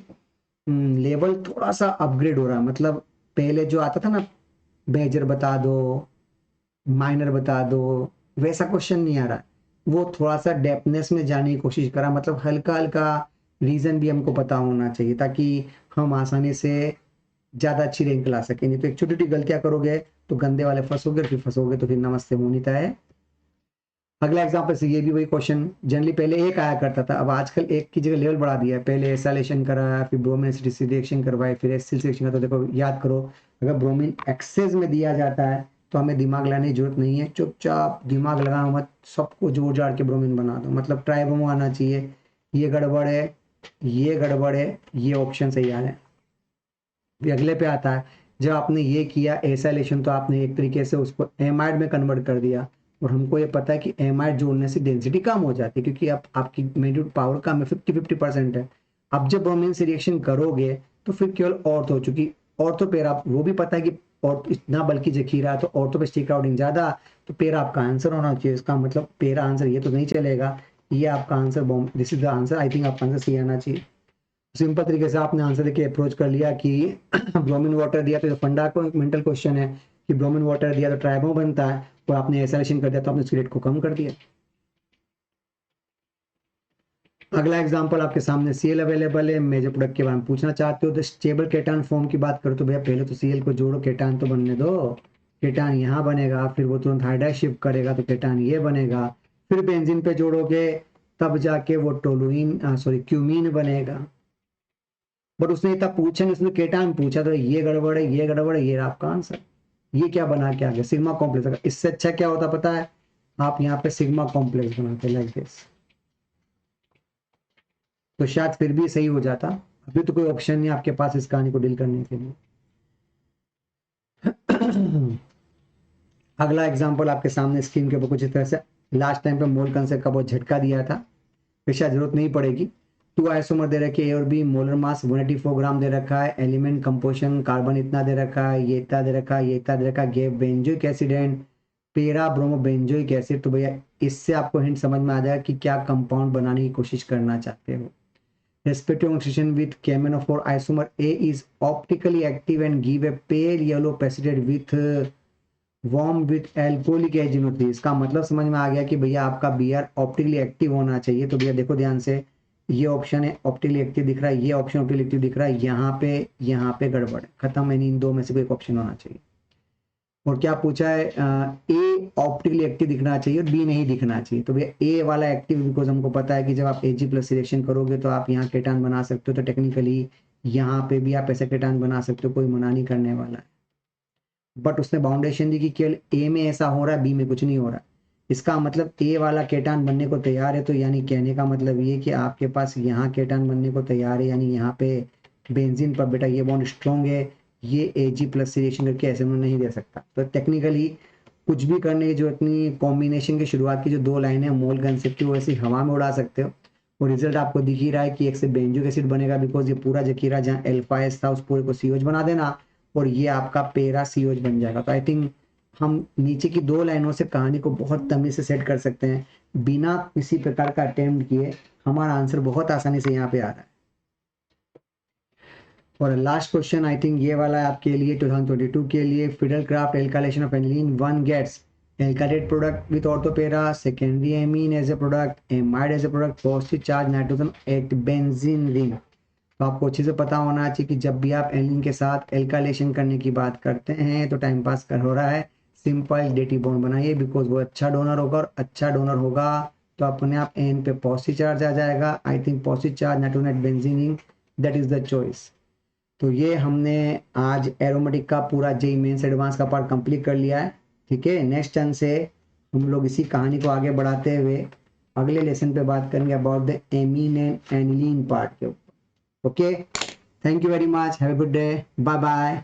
लेवल थोड़ा सा अपग्रेड हो रहा है। मतलब पहले जो आता था ना मेजर बता दो, माइनर बता दो, वैसा क्वेश्चन नहीं आ रहा है, वो थोड़ा सा डेप्थनेस में जाने की कोशिश करा। मतलब हल्का हल्का रीजन भी हमको पता होना चाहिए ताकि हम आसानी से ज्यादा अच्छी रैंक ला सकें। नहीं तो एक छोटी छोटी गलतियां करोगे तो गंदे वाले फंसोगे, फिर फंसोगे तो फिर नमस्ते मोनिता है। अगला एग्जाम्पल से ये भी वही क्वेश्चन, जनरली पहले एक आया करता था, अब आजकल एक की जगह लेवल बढ़ा दिया है। पहले एसाइलेशन कराया, फिर ब्रोमीन एसिड रिएक्शन करवाए, फिर एसिड रिएक्शन का। तो देखो याद करो, अगर ब्रोमीन एक्सेस में दिया जाता है तो हमें दिमाग लगाने की जरूरत नहीं है, चुपचाप दिमाग लगाना मत, सबको जोड़ जाड़ के ब्रोमीन बना दो। मतलब ट्राइब्रोमो आना चाहिए, ये गड़बड़ है, ये गड़बड़ है, ये ऑप्शन सही आ है। फिर अगले पे आता है, जब आपने ये किया एसाइलेशन, तो आपने एक तरीके से उसको एमाइड में कन्वर्ट कर दिया, और हमको ये पता है कि एमाइड जोड़ने से डेंसिटी कम हो जाती है, क्योंकि आप आपकी मैग्नीट्यूड पावर कम है, 50% है। अब जब ब्रोमीन से रिएक्शन करोगे तो फिर केवल ऑर्थो, चूंकि ऑर्थो पेरा वो भी पता है कि और इतना बल्कि जखीरा है तो ऑर्थो पे स्टिक आउटिंग ज्यादा, तो पेरा आपका आंसर होना चाहिए। इसका मतलब पेरा आंसर ये तो नहीं चलेगा, ये आपका answer this is the answer. I think आपका आंसर सही आना चाहिए। सिंपल तरीके से आपने आंसर देके अप्रोच कर लिया कि ब्रोमीन वाटर दिया तो फंडा को मेंटल क्वेश्चन है कि ब्रोमीन वाटर दिया तो ट्राइबो बनता है, और आपने एसाइलेशन कर दिया तो आपने उसकी रेट को कम कर दिया। अगला एग्जांपल आपके सामने Cl अवेलेबल है, मेजर प्रोडक्ट के बारे में पूछना चाहते हो तो स्टेबल केटान फॉर्म की बात करो तो भैया पहले तो Cl को जोड़ो, केटान तो बनने दो। केटान यहाँ बनेगा, फिर वो तुरंत हाइड्राइड शिफ्ट करेगा तो केटान ये बनेगा, फिर बेंजीन पे जोड़ोगे तब जाके वो टोलुइन सॉरी क्यूमीन बनेगा। बट उसने इतना पूछा नहीं, उसने केटान पूछा, तो ये गड़बड़ है, ये गड़बड़ है, ये आपका आंसर। ये क्या बना के आ गया, सिग्मा कॉम्प्लेक्स। इससे अच्छा क्या होता पता है, आप यहाँ पे सिग्मा कॉम्प्लेक्स बनाते लाइक दिस, तो शायद फिर भी सही हो जाता। अभी तो कोई ऑप्शन नहीं आपके पास इस कहानी को डील करने के लिए। अगला एग्जांपल आपके सामने स्क्रीन के ऊपर कुछ इस तरह से, लास्ट टाइम पे मोल कंसेप्ट का बहुत झटका दिया था, फिर शायद जरूरत नहीं पड़ेगी। 2 आइसोमर दे रखे, ए और बी, मोलर मास 184 ग्राम दे रखा है, एलिमेंट कंपोजिशन कार्बन इतना दे रखा है, ये इतना दे रखा है, ये इतना दे रखा है, गैप बेंजोइक एसिड एंड पेरा ब्रोमो बेंजोइक एसिड। तो भैया इससे आपको हिंट समझ में आ जाएगा कि क्या कंपाउंड बनाने की कोशिश करना चाहते हो। Respective oxidation with KMnO4 isomer A is optically active and give a pale yellow precipitate with warm with alcoholic agenothree। इसका मतलब समझ में आ गया कि भैया आपका Br ऑप्टिकली एक्टिव होना चाहिए। तो भैया देखो ध्यान से, ये ऑप्शन है ऑप्टिकली एक्टिव दिख रहा है, ये ऑप्शन ऑप्टिकली एक्टिव दिख रहा है, यहाँ पे गड़बड़ है, खत्म है, इन दो में से कोई एक ऑप्शन होना चाहिए। और क्या पूछा है, ए ऑप्टिकली एक्टिव दिखना चाहिए और बी नहीं दिखना चाहिए। तो भैया ए वाला एक्टिव, बिकॉज हमको पता है कि जब आप Ag+ सिलेक्शन करोगे तो आप यहाँ केटान बना सकते हो, तो टेक्निकली यहाँ पे भी आप ऐसा केटान बना सकते हो, कोई मना नहीं करने वाला है। बट उसने बाउंडेशन दी कि केवल ए में ऐसा हो रहा है, बी में कुछ नहीं हो रहा। इसका मतलब ए वाला केटान बनने को तैयार है, तो यानी कहने का मतलब ये कि आपके पास यहाँ केटान बनने को तैयार है, यानी यहाँ पे बेंजीन पर बेटा ये बॉन्ड स्ट्रॉन्ग है, ये Ag प्लस रिएक्शन करके ऐसे में नहीं दे सकता। तो टेक्निकली कुछ भी करने की जरूरत नहीं, कॉम्बिनेशन की शुरुआत की जो 2 लाइनें मोल कंसेप्ट की वो ऐसी हवा में उड़ा सकते हो, और रिजल्ट आपको दिख ही रहा है कि एक से बेंजोइक एसिड बनेगा, बिकॉज ये पूरा जकीरा जहाँ अल्फा एस था उस पूरे को COH बना देना, और ये आपका पेरा COH बन जाएगा। तो आई थिंक हम नीचे की 2 लाइनों से कहानी को बहुत तमीज से सेट कर सकते हैं, बिना किसी प्रकार का अटेम्प्ट किए हमारा आंसर बहुत आसानी से यहाँ पे आ रहा है। और लास्ट क्वेश्चन आई थिंक ये वाला है आपके लिए 2022 के लिए, Friedel Crafts alkylation of aniline 1 gets alkylate product with ortho para, secondary amine as a product, amide as a product, positive charge nitrogen at benzene ring. तो आपको अच्छे से पता होना चाहिए कि जब भी आप एनिलीन के साथ एल्काइलेशन करने की बात करते हैं तो टाइम पास कर हो रहा है, सिंपल डेटिव बॉन्ड बनाइए, बिकॉज वो अच्छा डोनर होगा, और अच्छा डोनर होगा तो अपने आप एन पे पॉजिटिव चार्ज आ जाएगा। I think positive charge nitrogen at benzene ring, that is the choice. तो ये हमने आज एरोमेटिक का पूरा जेई मेंस एडवांस का पार्ट कंप्लीट कर लिया है। ठीक है, नेक्स्ट टर्न से हम लोग इसी कहानी को आगे बढ़ाते हुए अगले लेसन पे बात करेंगे about the amine and aniline part के ऊपर। Okay, thank you very much, have a good day, bye bye.